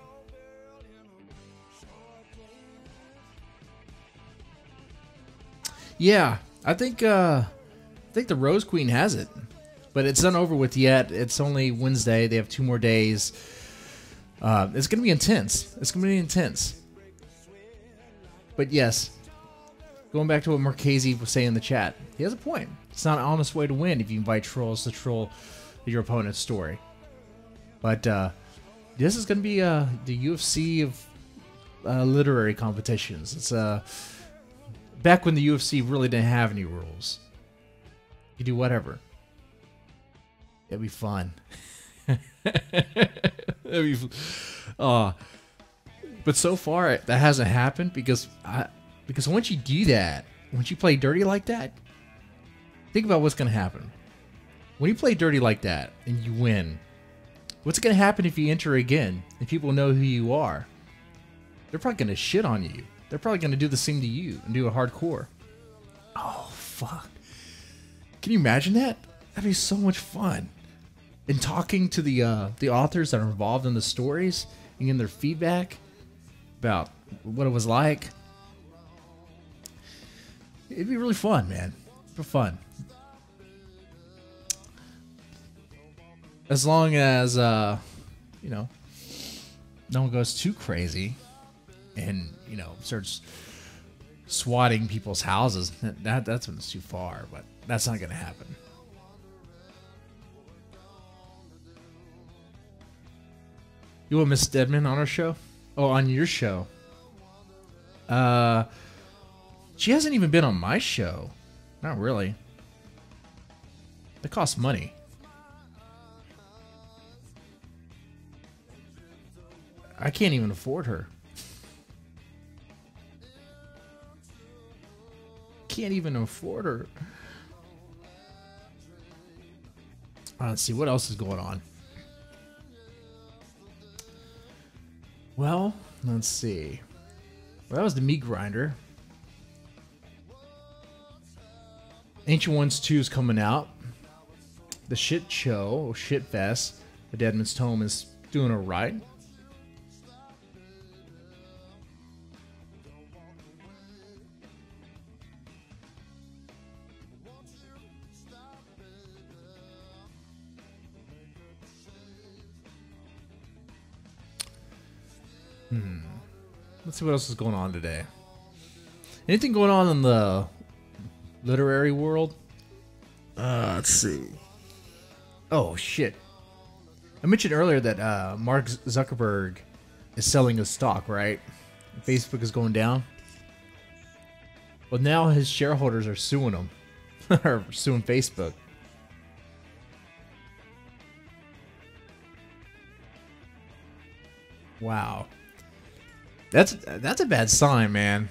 Yeah, I think the Rose Queen has it, but it's not over with yet. It's only Wednesday. They have 2 more days. It's gonna be intense. It's gonna be intense. But yes, going back to what Marchese was saying in the chat, he has a point. It's not an honest way to win if you invite trolls to troll your opponent's story. But this is gonna be the UFC of literary competitions. It's back when the UFC really didn't have any rules. You do whatever. It'd be fun. But so far that hasn't happened because once you do that, once you play dirty like that, think about what's gonna happen. When you play dirty like that and you win, what's gonna happen if you enter again and people know who you are? They're probably gonna shit on you. They're probably going to do the same to you and do a hardcore. Oh, fuck. Can you imagine that? That'd be so much fun. and talking to the authors that are involved in the stories and getting their feedback about what it was like. It'd be really fun, man. For fun. As long as you know, no one goes too crazy and, you know, starts swatting people's houses. That's when it's too far, but that's not gonna happen. You want Miss Deadman on our show? Oh, on your show. She hasn't even been on my show. Not really. It costs money. I can't even afford her. Can't even afford her. Let's see what else is going on. Well, let's see. Well, that was the meat grinder. Ancient Ones 2 is coming out. The Shit Show, Shit Fest, the Deadman's Tome is doing alright. Let's see what else is going on today. Anything going on in the literary world? Let's see. Oh, shit. I mentioned earlier that Mark Zuckerberg is selling his stock, right? Facebook is going down. Well, now his shareholders are suing him. Or suing Facebook. Wow. That's a bad sign, man.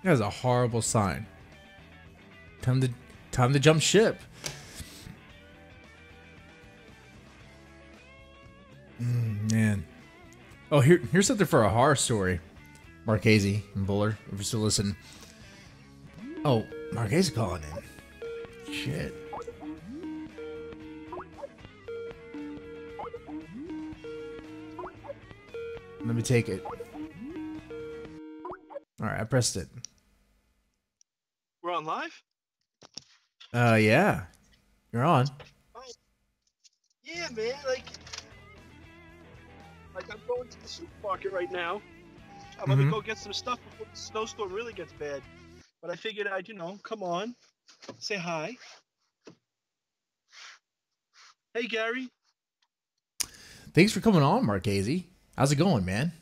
That's a horrible sign. Time to jump ship. Man. Oh, here's something for a horror story. Marchese and Buller, if you're still listening. Oh, Marchese calling in. Shit. Let me take it. Alright, I pressed it. We're on live? Yeah. You're on. Oh. Yeah, man, like I'm going to the supermarket right now. I'm gonna go get some stuff before the snowstorm really gets bad. But I figured I'd, come on, say hi. Hey, Gary. Thanks for coming on, Marchese. How's it going, man?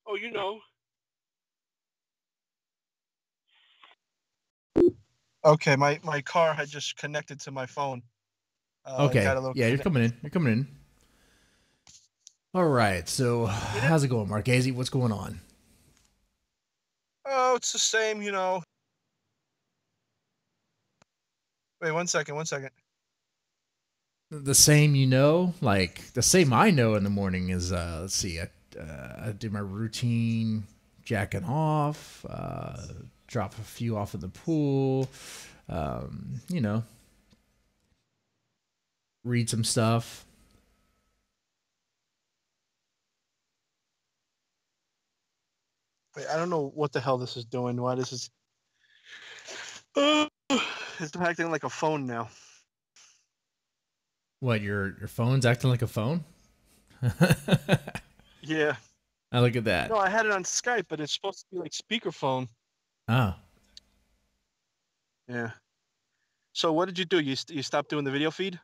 Oh, Okay, my car had just connected to my phone. Okay. Yeah, you're coming in. You're coming in. All right. So, how's it going, Marchese? What's going on? Oh, it's the same, Wait, one second. The same, like the same I know in the morning is, let's see, I do my routine, jacking off, drop a few off in the pool, read some stuff. Wait, I don't know what the hell this is doing. Why this is... it's acting like a phone now. What, your phone's acting like a phone? Yeah. I look at that. No, I had it on Skype, but it's supposed to be like speakerphone. Oh. Yeah. So what did you do? You stopped doing the video feed?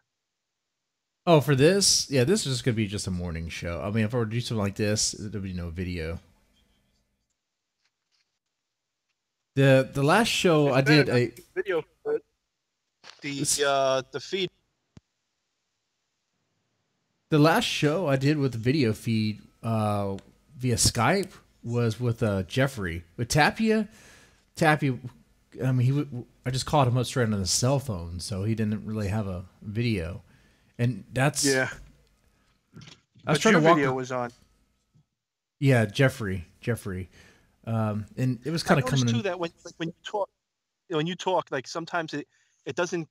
Oh, for this? Yeah, this is just going to be just a morning show. I mean, if I were to do something like this, there'd be no video. The last show I did a video, but the feed. The last show I did with the video feed via Skype was with Jeffrey. With Tapia, I mean, I just called him up straight on his cell phone, so he didn't really have a video, and that's I was But trying your to walk. video was on. Yeah, Jeffrey. And it was I kind of noticed coming too in. that when you talk, like sometimes it doesn't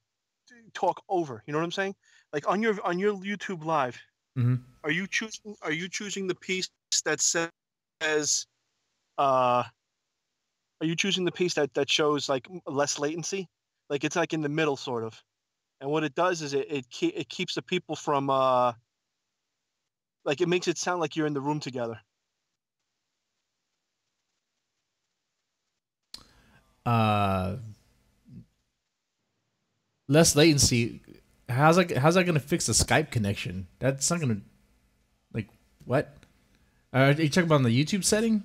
talk over. You know what I'm saying? Like on your YouTube live, Hmm. are you choosing the piece that says uh are you choosing the piece that shows like less latency? Like it's like in the middle sort of. And what it does is it keeps the people from like it makes it sound like you're in the room together. Uh, Less latency. How's that going to fix the Skype connection? That's not going to like what? Are you talking about on the YouTube setting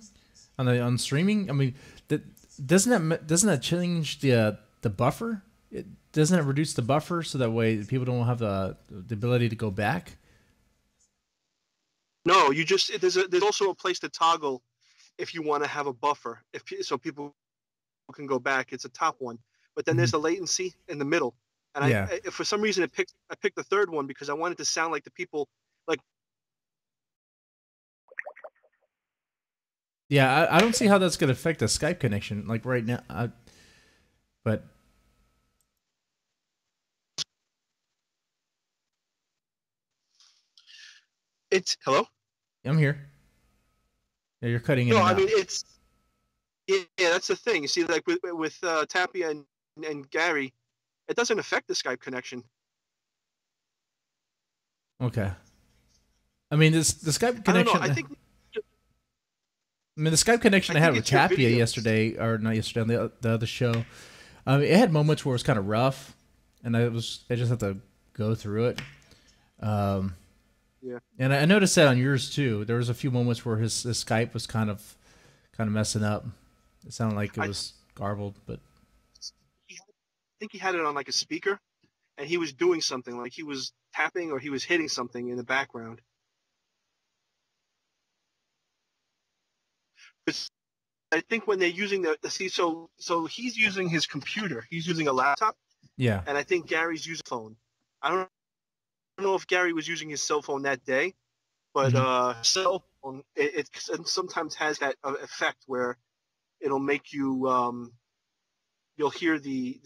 on streaming? I mean, that doesn't that change the buffer? Doesn't it reduce the buffer so that way people don't have the ability to go back? No, there's also a place to toggle if you want to have a buffer so people can go back. It's a top one, but then Mhm. there's the latency in the middle. And Yeah, for some reason I picked the third one because I wanted to sound like the people like yeah. I don't see how that's going to affect the Skype connection. Like right now, but it's hello. I'm here. Yeah, you're cutting in No, and I out. mean it's yeah, that's the thing. You see, like with Tapia and Gary, it doesn't affect the Skype connection. Okay. I mean, this the Skype I don't know. connection. I I think mean, the Skype connection I had with it's your Tapia videos. yesterday, or not yesterday, on the other show. It had moments where it was kind of rough, and I just had to go through it. Um, Yeah. and I noticed that on yours too. There was a few moments where his Skype was kind of messing up. It sounded like it I was garbled, but think he had it on like a speaker, and he was doing something like he was tapping or he was hitting something in the background. But I think when they're using the see, so he's using his computer. He's using a laptop, yeah. and I think Gary's using a phone. I don't know if Gary was using his cell phone that day, but Hmm. cell phone it sometimes has that effect where it'll make you you'll hear the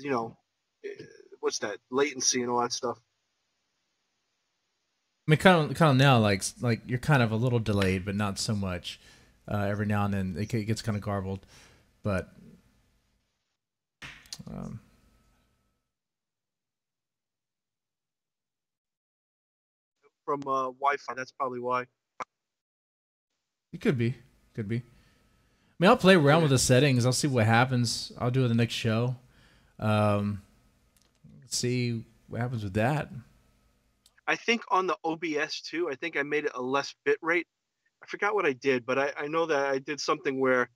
what's that latency and all that stuff. I mean, kind of now, like you're kind of a little delayed, but not so much. Every now and then it gets kind of garbled, but um, From Wi-Fi. That's probably why. it could be. I mean, I'll play around Yeah. with the settings. I'll see what happens. I'll do it the next show. Um, See what happens with that. I think on the OBS too. I think I made it a less bit rate. I forgot what I did, but I know that I did something where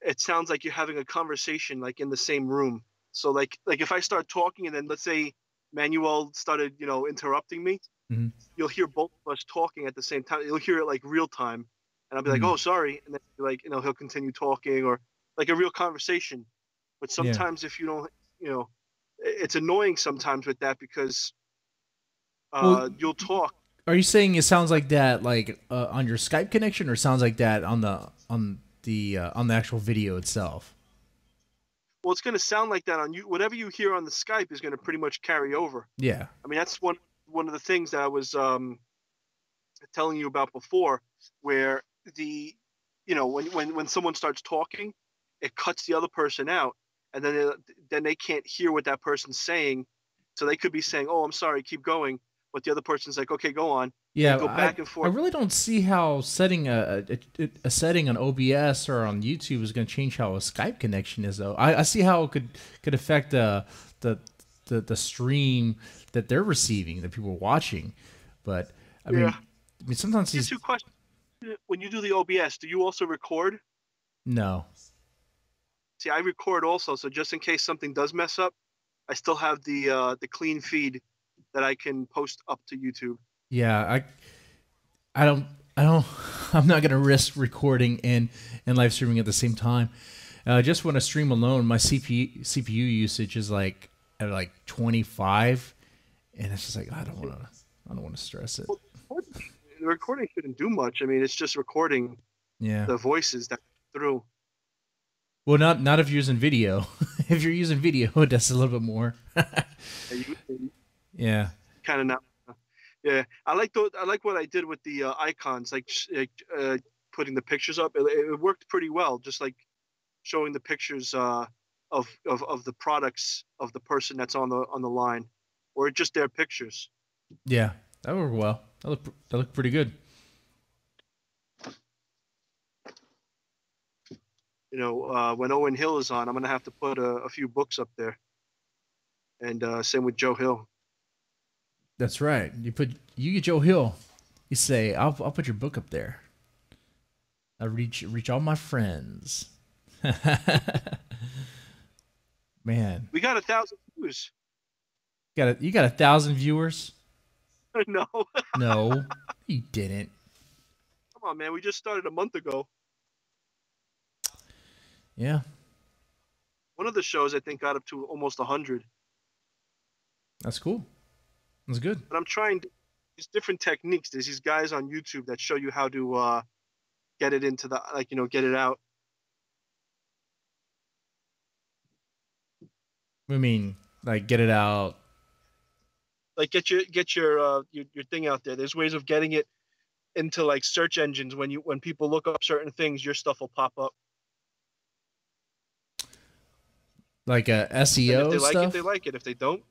it sounds like you're having a conversation like in the same room. So like if I start talking and then let's say Manuel started interrupting me, Hmm. you'll hear both of us talking at the same time. You'll hear it like real time, and I'll be like, Hmm. "Oh, sorry," and then like he'll continue talking or like a real conversation. But Yeah. sometimes if you don't, it's annoying sometimes with that because Well, you'll talk. are you saying it sounds like that, like on your Skype connection, or sounds like that on the actual video itself? Well, it's going to sound like that on you. Whatever you hear on the Skype is going to pretty much carry over. Yeah. I mean, that's one of the things that I was telling you about before, where the when someone starts talking, it cuts the other person out, and then they can't hear what that person's saying, so they could be saying, "Oh, I'm sorry, keep going," but the other person's like, "Okay, go on," and they Yeah, go back and I forth. really don't see how setting a setting on OBS or on YouTube is going to change how a Skype connection is, though. I see how it could affect the the stream that they're receiving, that people are watching, but Yeah. I mean sometimes Here's these two questions. When you do the OBS, do you also record? no. See, I record also, so just in case something does mess up, I still have the clean feed that I can post up to YouTube. Yeah, I don't I don't I'm not going to risk recording and live streaming at the same time. Just when I stream alone, my CPU usage is like at like 25, and it's just like I don't want to stress it. Well, the recording shouldn't do much. I mean, it's just recording Yeah. the voices that through. Well, not if you're using video. If you're using video, it does a little bit more. Yeah. Kind of not. Yeah, I like what I did with the icons, like putting the pictures up. It worked pretty well, just like showing the pictures of the products of the person that's on the line, or just their pictures. Yeah. That worked well. That looked pretty good. You know, when Owen Hill is on, I'm gonna have to put a few books up there, and same with Joe Hill. That's right. You get Joe Hill. You say, I'll put your book up there. I reach all my friends. Man, We got 1,000 views. you got 1,000 viewers? No, No, you didn't. come on, man. We just started a month ago. Yeah, One of the shows I think got up to almost 100. that's cool. That's good. But I'm trying these different techniques. There's these guys on YouTube that show you how to get it into the get it out. I mean, like get it out. Like get your thing out there. There's ways of getting it into like search engines. When people look up certain things, your stuff will pop up. Like And SEO if they like stuff. it, they like it. If they don't,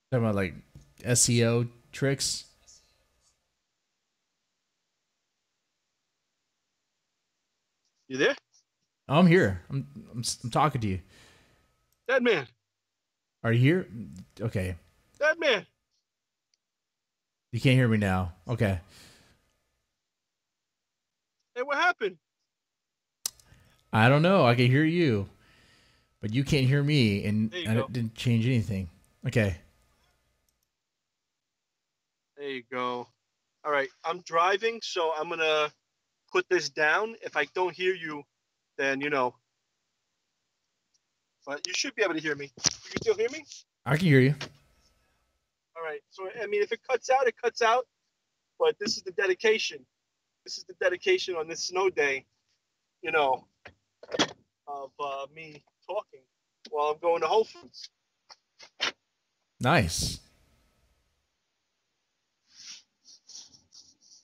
Talking about like SEO tricks. you there? Oh, I'm here. I'm talking to you. Deadman. Are you here? Okay. Deadman. You can't hear me now. Okay. Hey, what happened? I don't know. I can hear you, but you can't hear me, and There you it go. didn't change anything. Okay. There you go. All right. I'm driving, so I'm gonna put this down. If I don't hear you, then But you should be able to hear me. You can still hear me? I can hear you. All right. So I mean, if it cuts out, it cuts out. But this is the dedication. This is the dedication on this snow day. Of me talking while I'm going to Whole Foods. Nice.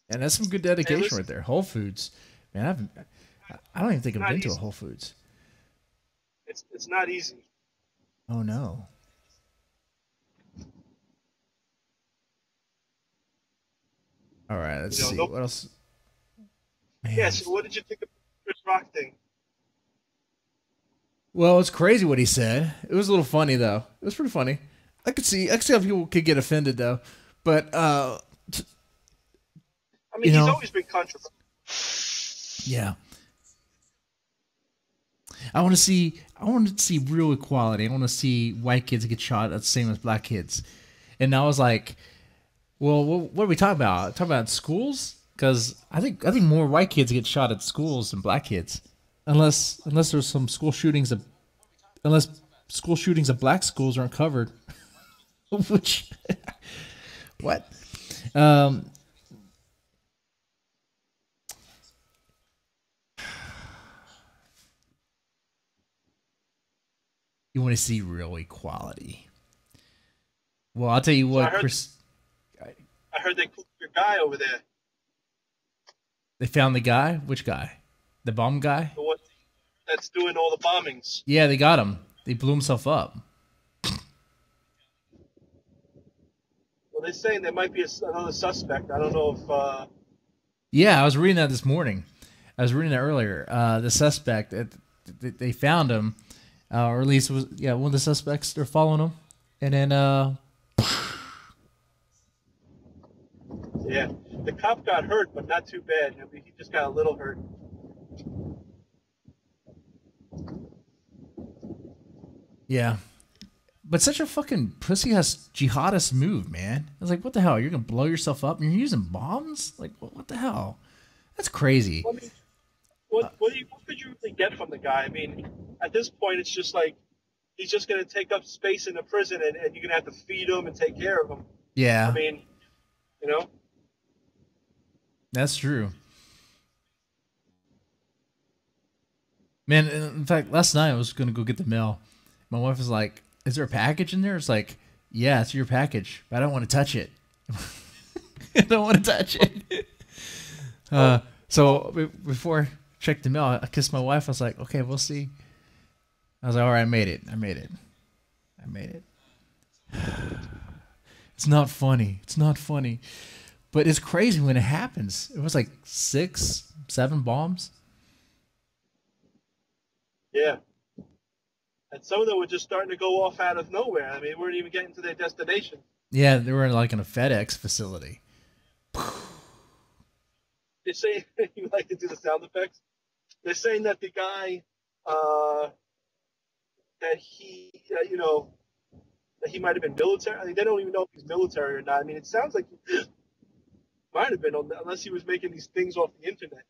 And that's some good dedication listen. right there. Whole Foods, man. I don't even think I've Not been to a easy. Whole Foods. It's not easy. Oh no. All right, let's see what else. Man. Yeah. So what did you think of the Chris Rock thing? Well, it's crazy what he said. It was a little funny though. It was pretty funny. I could see how people could get offended though, but I mean, he's always been controversial. yeah. I want to see real equality. I want to see white kids get shot the same as black kids. And I was like, well, what are we talking about? Talking about schools? Because I think more white kids get shot at schools than black kids, unless there's some school shootings of black schools aren't covered. Which what? You want to see real equality. Well, I'll tell you what, Chris. I heard they cooked your guy over there. They found the guy? Which guy? The bomb guy? The one that's doing all the bombings. Yeah, they got him. They blew himself up. Well, they're saying there might be another suspect. I don't know if... Yeah, I was reading that this morning. I was reading that earlier. The suspect, they found him, or at least one of the suspects. They're following him, and then yeah, the cop got hurt, but not too bad. I mean, he just got a little hurt. yeah. But such a fucking pussy-ass jihadist move, man. I was like, what the hell? You're gonna blow yourself up and you're using bombs? Like, what the hell? That's crazy. I mean, what could you really get from the guy? I mean, at this point, it's just like he's just going to take up space in the prison, and you're going to have to feed him and take care of him. Yeah, I mean, you know. that's true. Man, in fact, last night I was gonna go get the mail. My wife was like, "Is there a package in there?" It's like, "Yeah, it's your package, but I don't want to touch it. I don't want to touch it." Before I checked the mail, I kissed my wife. I was like, "Okay, we'll see." I was like, "All right, I made it. I made it. I made it." It's not funny. It's not funny, but it's crazy when it happens. It was like 6, 7 bombs. Yeah. And some of them were just starting to go off out of nowhere. I mean, they weren't even getting to their destination. Yeah, they were like in a FedEx facility. They say you like to do the sound effects. They're saying that the guy that he, that he might have been military. I mean, they don't even know if he's military or not. I mean, it sounds like he might have been, unless he was making these things off the internet.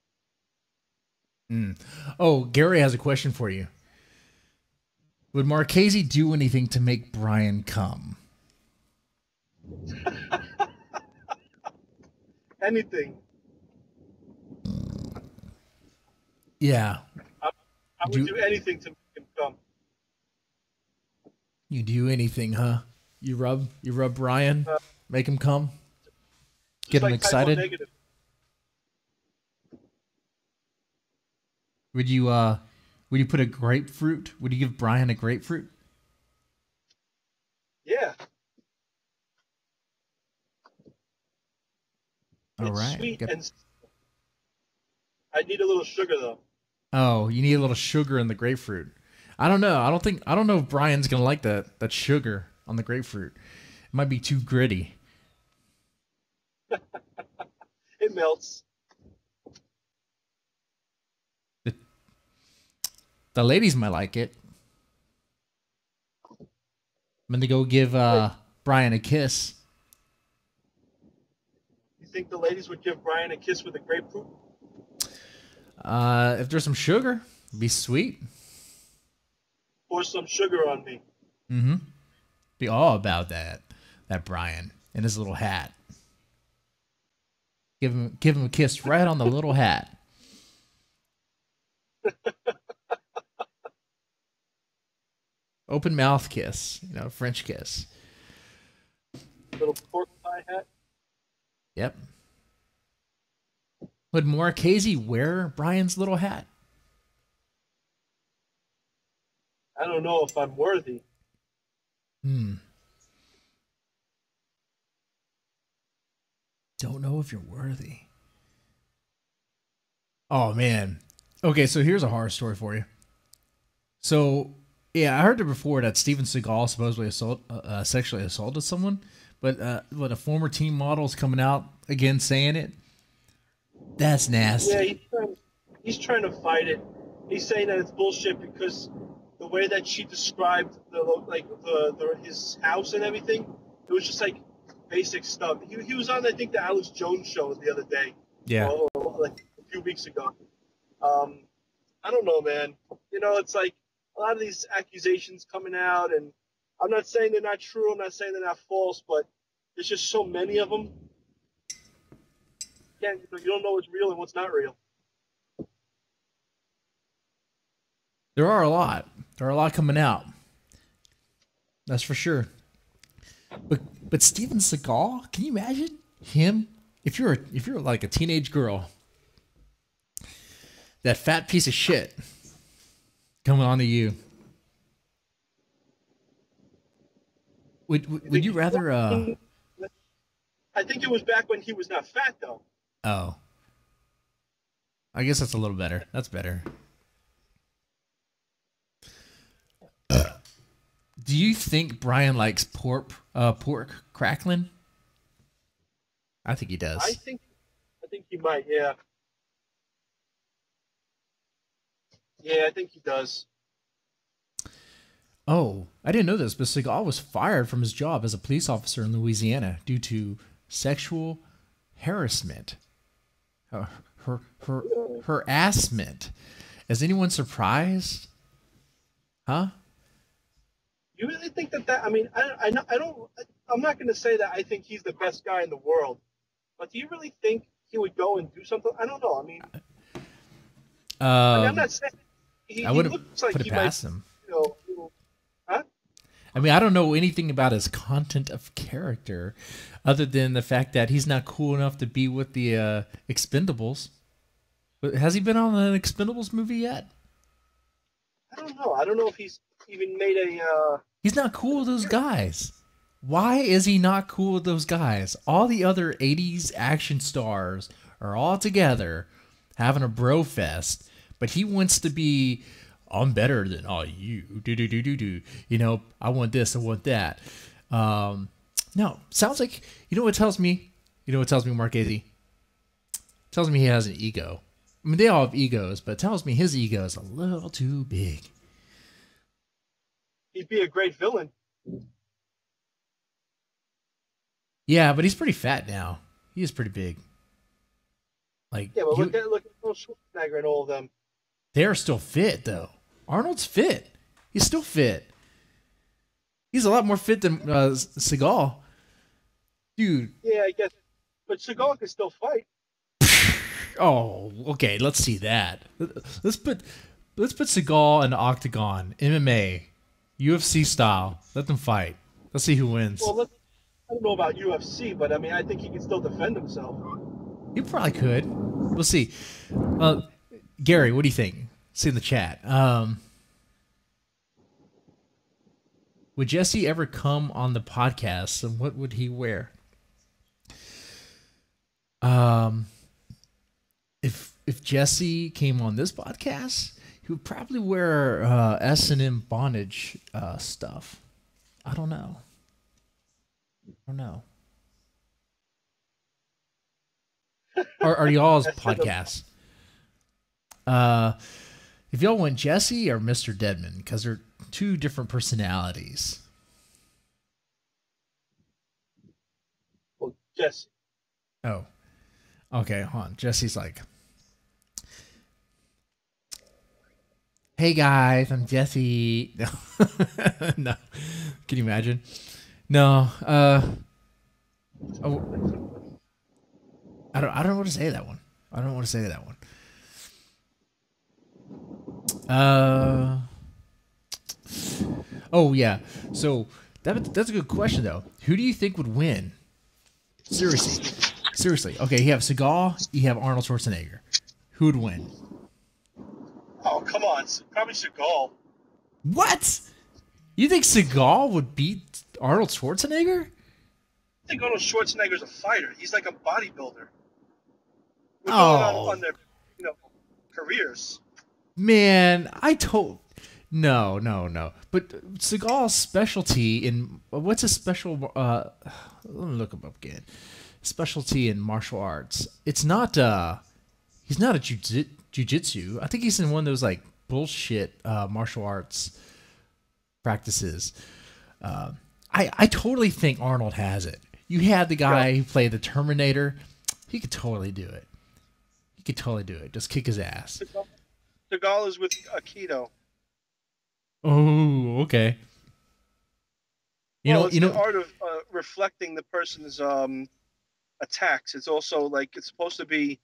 Oh, Gary has a question for you. Would Marchese do anything to make Brian come? Anything. Yeah. I would do anything to make him come. You do anything, huh? You rub Brian, make him come, get him Like excited. Type O negative. Would you put a grapefruit? Would you give Brian a grapefruit? Yeah. All It's right. sweet and I need a little sugar though. Oh, you need a little sugar in the grapefruit. I don't know. I don't know if Brian's gonna like that sugar on the grapefruit. It might be too gritty. It melts. The ladies might like it. I'm gonna go give Brian a kiss. You think the ladies would give Brian a kiss with a grapefruit? If there's some sugar, it'd be sweet. Pour some sugar on me. Mm-hmm. Be all about that Brian and his little hat. Give him a kiss right on the little hat. Open mouth kiss, French kiss. Little pork pie hat. Yep. Would Marchese wear Brian's little hat? I don't know if I'm worthy. Don't know if you're worthy. Oh, man. Okay, so here's a horror story for you. So, yeah, I heard it before that Steven Seagal supposedly sexually assaulted someone, but a former teen model is coming out again saying it. That's nasty. Yeah, he's trying to fight it. He's saying that it's bullshit because the way that she described his house and everything, it was just like basic stuff. He was on, I think, the Alex Jones show the other day. Yeah. Like a few weeks ago. I don't know, man. It's like a lot of these accusations coming out, and I'm not saying they're not true. I'm not saying they're not false, but there's just so many of them. You don't know what's real and what's not real. There are a lot. There are a lot coming out. That's for sure. But Steven Seagal, can you imagine him? If you're like a teenage girl, that fat piece of shit coming on to you. Would you rather? I think it was back when he was not fat, though. Oh, I guess that's a little better. That's better. Do you think Brian likes pork crackling? I think he does. I think he might. Yeah. Yeah, I think he does. Oh, I didn't know this, but Seagal was fired from his job as a police officer in Louisiana due to sexual harassment. Harassment. Is anyone surprised? Huh? You really think that? I mean, I don't. I'm not going to say that I think he's the best guy in the world, but do you really think he would go and do something? I don't know. I mean, I'm not saying I he wouldn't looks like put it he past might, him. Huh? I mean, I don't know anything about his content of character other than the fact that he's not cool enough to be with the Expendables. But has he been on an Expendables movie yet? I don't know. I don't know if he's even made a. He's not cool with those guys. Why is he not cool with those guys? All the other 80s action stars are all together having a bro fest, but he wants to be, I'm better than all you. Do. You know, I want this, I want that. No, sounds like, you know what tells me? You know what tells me, Marchese? Tells me he has an ego. I mean, they all have egos, but it tells me his ego is a little too big. He'd be a great villain. Yeah, but he's pretty fat now. He is pretty big. Like, Yeah, but look at Schwarzenegger and all of them. They're still fit, though. Arnold's fit. He's still fit. He's a lot more fit than Seagal. Dude. Yeah, I guess. But Seagal can still fight. Oh, okay. Let's see that. Let's put Seagal in the octagon, MMA, UFC style. Let them fight. Let's see who wins. Well, I don't know about UFC, but I mean, I think he can still defend himself. You probably could. We'll see. Gary, what do you think? See in the chat. Would Jesse ever come on the podcast, and what would he wear? If Jesse came on this podcast, he would probably wear S&M bondage stuff. I don't know. Are y'all's podcasts? If y'all want Jesse or Mr. Deadman, because they're two different personalities. Well, Jesse. Oh. Okay, hold on. Jesse's like, hey guys, I'm Jesse. No. No. Can you imagine? No. Oh, I don't want to say that one. I don't want to say that one. Oh yeah. So that's a good question though. Who do you think would win? Seriously. Okay, you have Seagal, you have Arnold Schwarzenegger. Who would win? Oh, come on. Probably Seagal. What? You think Seagal would beat Arnold Schwarzenegger? I think Arnold Schwarzenegger's a fighter. He's like a bodybuilder. We're Oh. on their, careers. Man, No. But Seagal's specialty in what's his special? Let me look him up again. Specialty in martial arts. It's not. He's not a jiu-jitsu. I think he's in one of those like bullshit martial arts practices. I totally think Arnold has it. You had the guy who played the Terminator. He could totally do it. Just kick his ass. Seagal is with Aikido. Oh, okay. It's the art of reflecting the person's attacks. It's also like it's supposed to be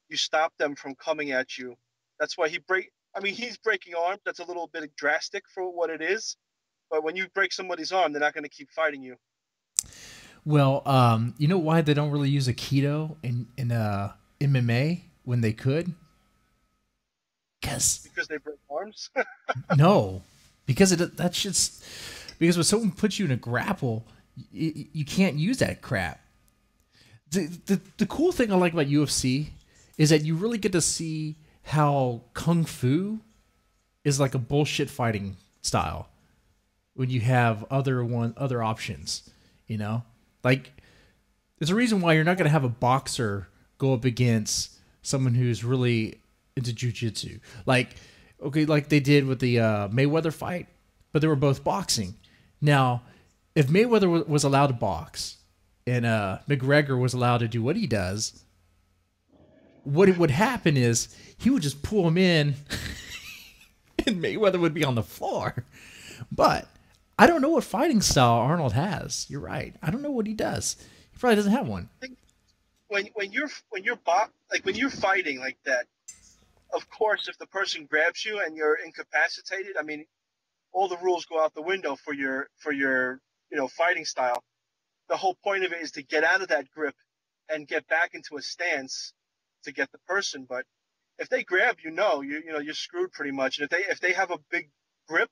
you stop them from coming at you. That's why he's breaking arms. That's a little bit drastic for what it is. But when you break somebody's arm, they're not going to keep fighting you. Well, you know why they don't really use Aikido in MMA when they could? Because they break arms? No, because because when someone puts you in a grapple, you can't use that crap. The cool thing I like about UFC is that you really get to see how Kung Fu is like a bullshit fighting style when you have other options, Like, there's a reason why you're not going to have a boxer go up against someone who's really into jiu-jitsu. Like they did with the Mayweather fight, but they were both boxing. Now, if Mayweather was allowed to box and McGregor was allowed to do what he does, what would happen is he would just pull him in and Mayweather would be on the floor. But I don't know what fighting style Arnold has. You're right. I don't know what he does. He probably doesn't have one. When you're fighting like that, of course, if the person grabs you and you're incapacitated, I mean, all the rules go out the window for your fighting style. The whole point of it is to get out of that grip and get back into a stance to get the person. But if they grab you're screwed pretty much. And if they have a big grip,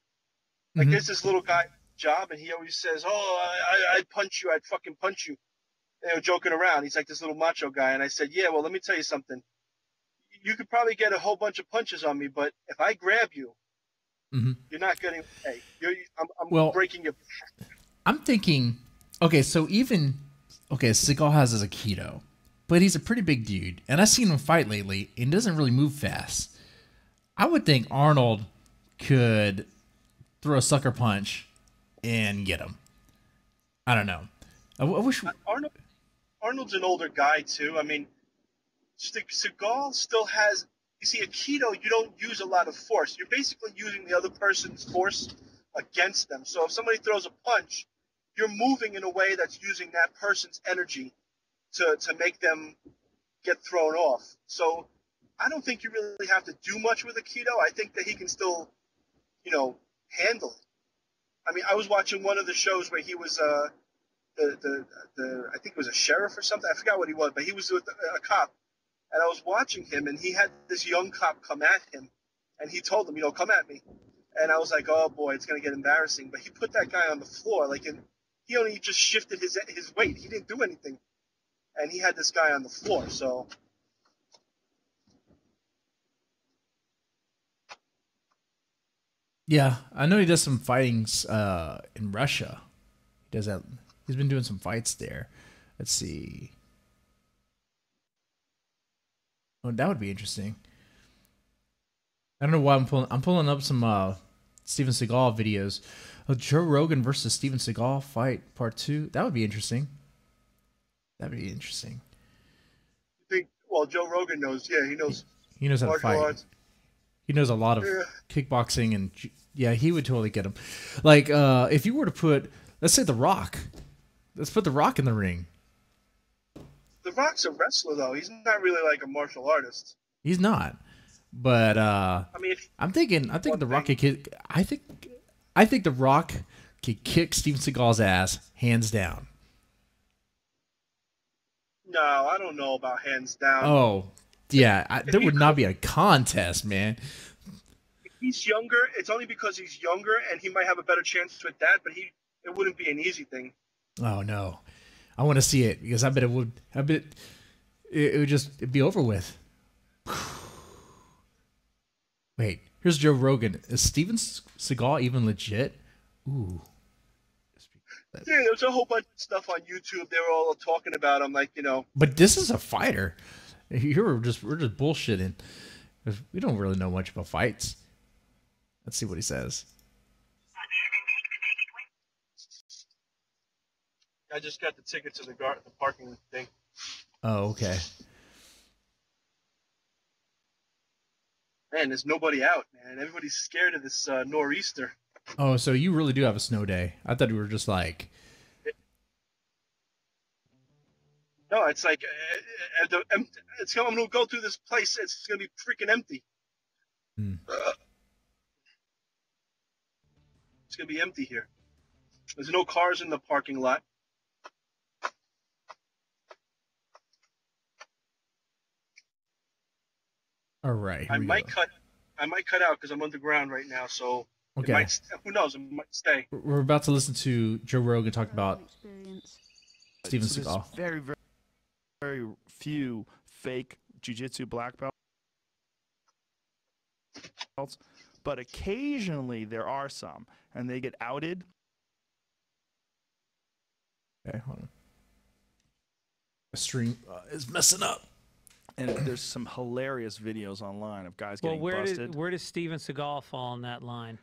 like there's this little guy Job, and he always says, "Oh, I'd punch you, I'd fucking punch you." Joking around. He's like this little macho guy, and I said, "Yeah, well, let me tell you something. You could probably get a whole bunch of punches on me, but if I grab you, you're not getting. Hey, I'm breaking your back." I'm thinking, okay, so Seagal has his Aikido, but he's a pretty big dude, and I've seen him fight lately, and doesn't really move fast. I would think Arnold could throw a sucker punch and get him. I don't know. I wish Arnold's an older guy too. I mean, Seagal still has. You see, Aikido, you don't use a lot of force. You're basically using the other person's force against them. So if somebody throws a punch, you're moving in a way that's using that person's energy to make them get thrown off. So I don't think you really have to do much with Aikido. I think that he can still, handle it. I mean, I was watching one of the shows where he was I think it was a sheriff or something. I forgot what he was, but he was with a cop. And I was watching him, and he had this young cop come at him, and he told him, "Come at me." And I was like, "Oh boy, it's gonna get embarrassing." But he put that guy on the floor, he only just shifted his weight. He didn't do anything, and he had this guy on the floor. So. Yeah, I know he does some fightings in Russia. He does that. He's been doing some fights there. Let's see. Oh, that would be interesting. I don't know why I'm pulling up some Steven Seagal videos. Joe Rogan versus Steven Seagal fight part 2. That would be interesting. That'd be interesting. Well, Joe Rogan knows. Yeah, he knows. He knows how to fight. Arts. He knows a lot of kickboxing, and yeah, he would totally get him. Like, if you were to put, let's say, The Rock. Let's put The Rock in the ring. The Rock's a wrestler, though. He's not really like a martial artist. He's not. But I'm thinking The Rock could kick. I think The Rock could kick Steven Seagal's ass hands down. No, I don't know about hands down. Oh, yeah. There would not be a contest, man. If he's younger, it's only because he's younger, and he might have a better chance with that, but it wouldn't be an easy thing. Oh, no. I want to see it, because I bet it would. It'd be over with. Wait, here's Joe Rogan. Is Steven Seagal even legit? Ooh. Yeah, there's a whole bunch of stuff on YouTube. They were all talking about him, But this is a fighter. We're just bullshitting. We don't really know much about fights. Let's see what he says. I just got the ticket to the parking thing. Oh, okay. Man, there's nobody out, man. Everybody's scared of this nor'easter. Oh, so you really do have a snow day. I thought you were just like... No, it's like... I'm going to go through this place. It's going to be freaking empty. It's going to be empty here. There's no cars in the parking lot. All right. I might cut out because I'm underground right now, so okay. Who knows? It might stay. We're about to listen to Joe Rogan talk about Steven Seagal. Very, very, very few fake jiu-jitsu black belts, but occasionally there are some, and they get outed. Okay, hold on. The stream is messing up. And there's some hilarious videos online of guys getting busted. Where does Steven Seagal fall in that line?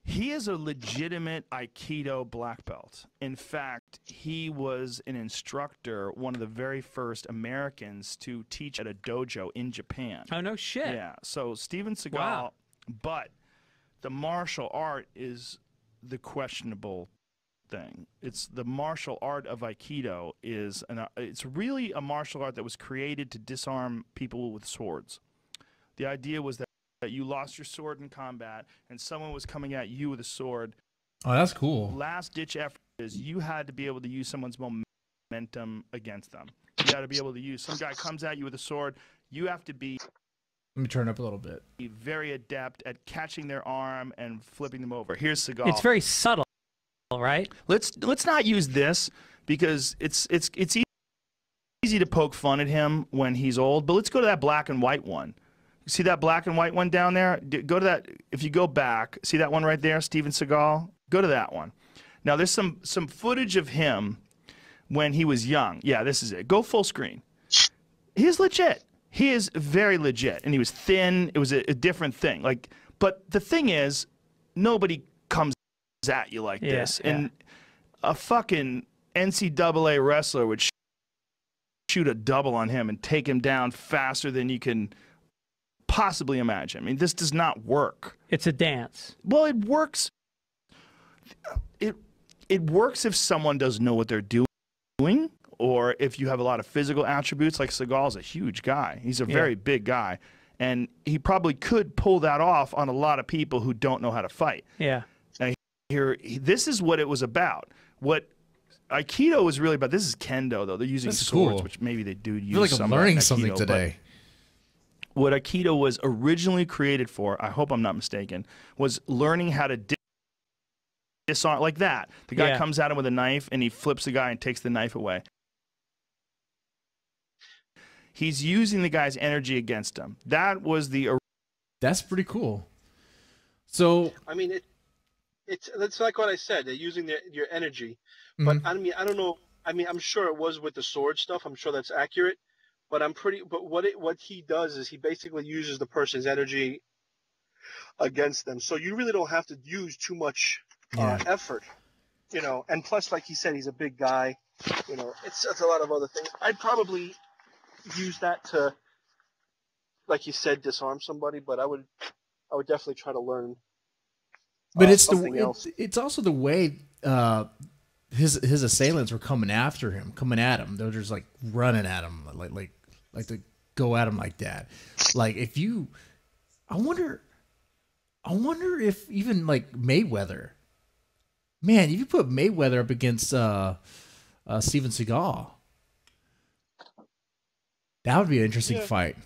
He is a legitimate Aikido black belt. In fact, he was an instructor, one of the very first Americans to teach at a dojo in Japan. Oh, no shit. Yeah, so Steven Seagal, wow. But the martial art is the questionable thing. It's the martial art of Aikido it's really a martial art that was created to disarm people with swords. The idea was that you lost your sword in combat and someone was coming at you with a sword. Oh, that's cool. Last ditch effort is you had to be able to use someone's momentum against them. You had to be able to use, some guy comes at you with a sword, you have to be Let me turn up a little bit. very adept at catching their arm and flipping them over. Here's Seagal. It's very subtle, right? Let's not use this because it's easy to poke fun at him when he's old. But let's go to that black and white one. You see that black and white one down there? Go to that. If you go back, see that one right there, Steven Seagal. Go to that one. Now there's some footage of him when he was young. Yeah, this is it. Go full screen. He's legit. He is very legit, and he was thin. It was a different thing. But the thing is, nobody comes at you like this, and a fucking NCAA wrestler would shoot a double on him and take him down faster than you can possibly imagine. I mean, this does not work. It's a dance. Well, it works. It works if someone doesn't know what they're doing, or if you have a lot of physical attributes. Like Seagal's a huge guy. He's a very big guy, and he probably could pull that off on a lot of people who don't know how to fight. Yeah. Now, this is what it was about. What Aikido was really about. This is Kendo, though. They're using That's swords, cool. which maybe they do use. I feel like I'm some learning Aikido, something but today. what Aikido was originally created for, I hope I'm not mistaken, was learning how to disarm like that. The guy comes at him with a knife, and he flips the guy and takes the knife away. He's using the guy's energy against him. That was the. That's pretty cool. So I mean, that's like what I said. They're using your energy, but I mean, I don't know. I mean, I'm sure it was with the sword stuff. I'm sure that's accurate, but what he does is he basically uses the person's energy against them. So you really don't have to use too much effort, you know. And plus, like he said, he's a big guy. You know, it's a lot of other things. I'd probably use that to, like you said, disarm somebody. But I would definitely try to learn. But it's also the way his assailants were coming after him, coming at him. They were just like running at him, like to go at him like that. Like I wonder if even like Mayweather, man, if you put Mayweather up against Steven Seagal, that would be an interesting fight.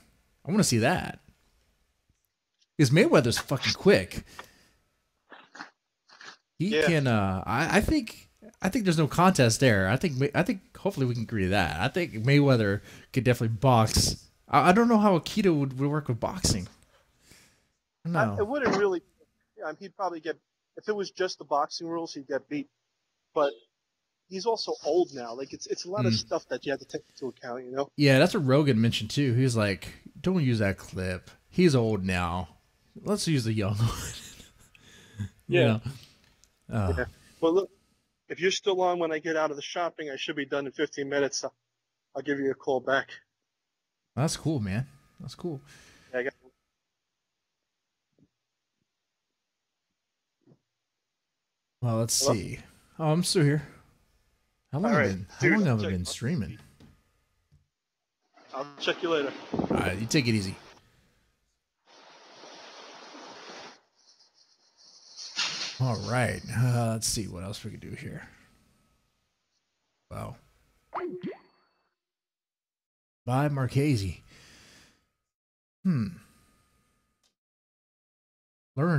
I want to see that because Mayweather's fucking quick. He can. I think there's no contest there. I think hopefully we can agree to that. I think Mayweather could definitely box. I don't know how Aikido would work with boxing. No, it wouldn't really. He'd probably get, if it was just the boxing rules, he'd get beat. But he's also old now. Like it's a lot of stuff that you have to take into account. You know. Yeah, that's what Rogan mentioned too. He was like, "Don't use that clip. He's old now. Let's use the young one." Yeah. Yeah. Well, look, if you're still on when I get out of the shopping, I should be done in 15 minutes. So I'll give you a call back. That's cool, man. That's cool. Yeah, well, let's see. Oh, I'm still here. How long have I been streaming? I'll check you later. All right, you take it easy. All right. Let's see what else we can do here. Wow. Bye, Marchese. Learn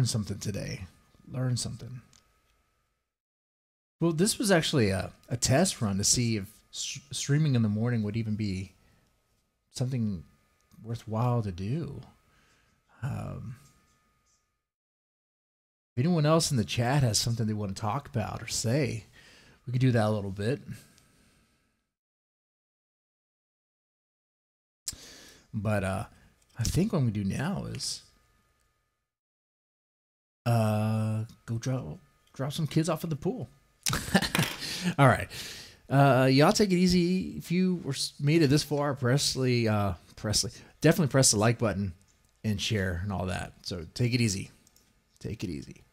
something today. Learn something. Well, this was actually a test run to see if streaming in the morning would even be something worthwhile to do. If anyone else in the chat has something they want to talk about or say, we could do that a little bit. But I think what I'm going to do now is go drop some kids off at the pool. All right. Y'all take it easy. If you made it this far, definitely press the like button and share and all that. So take it easy. Take it easy.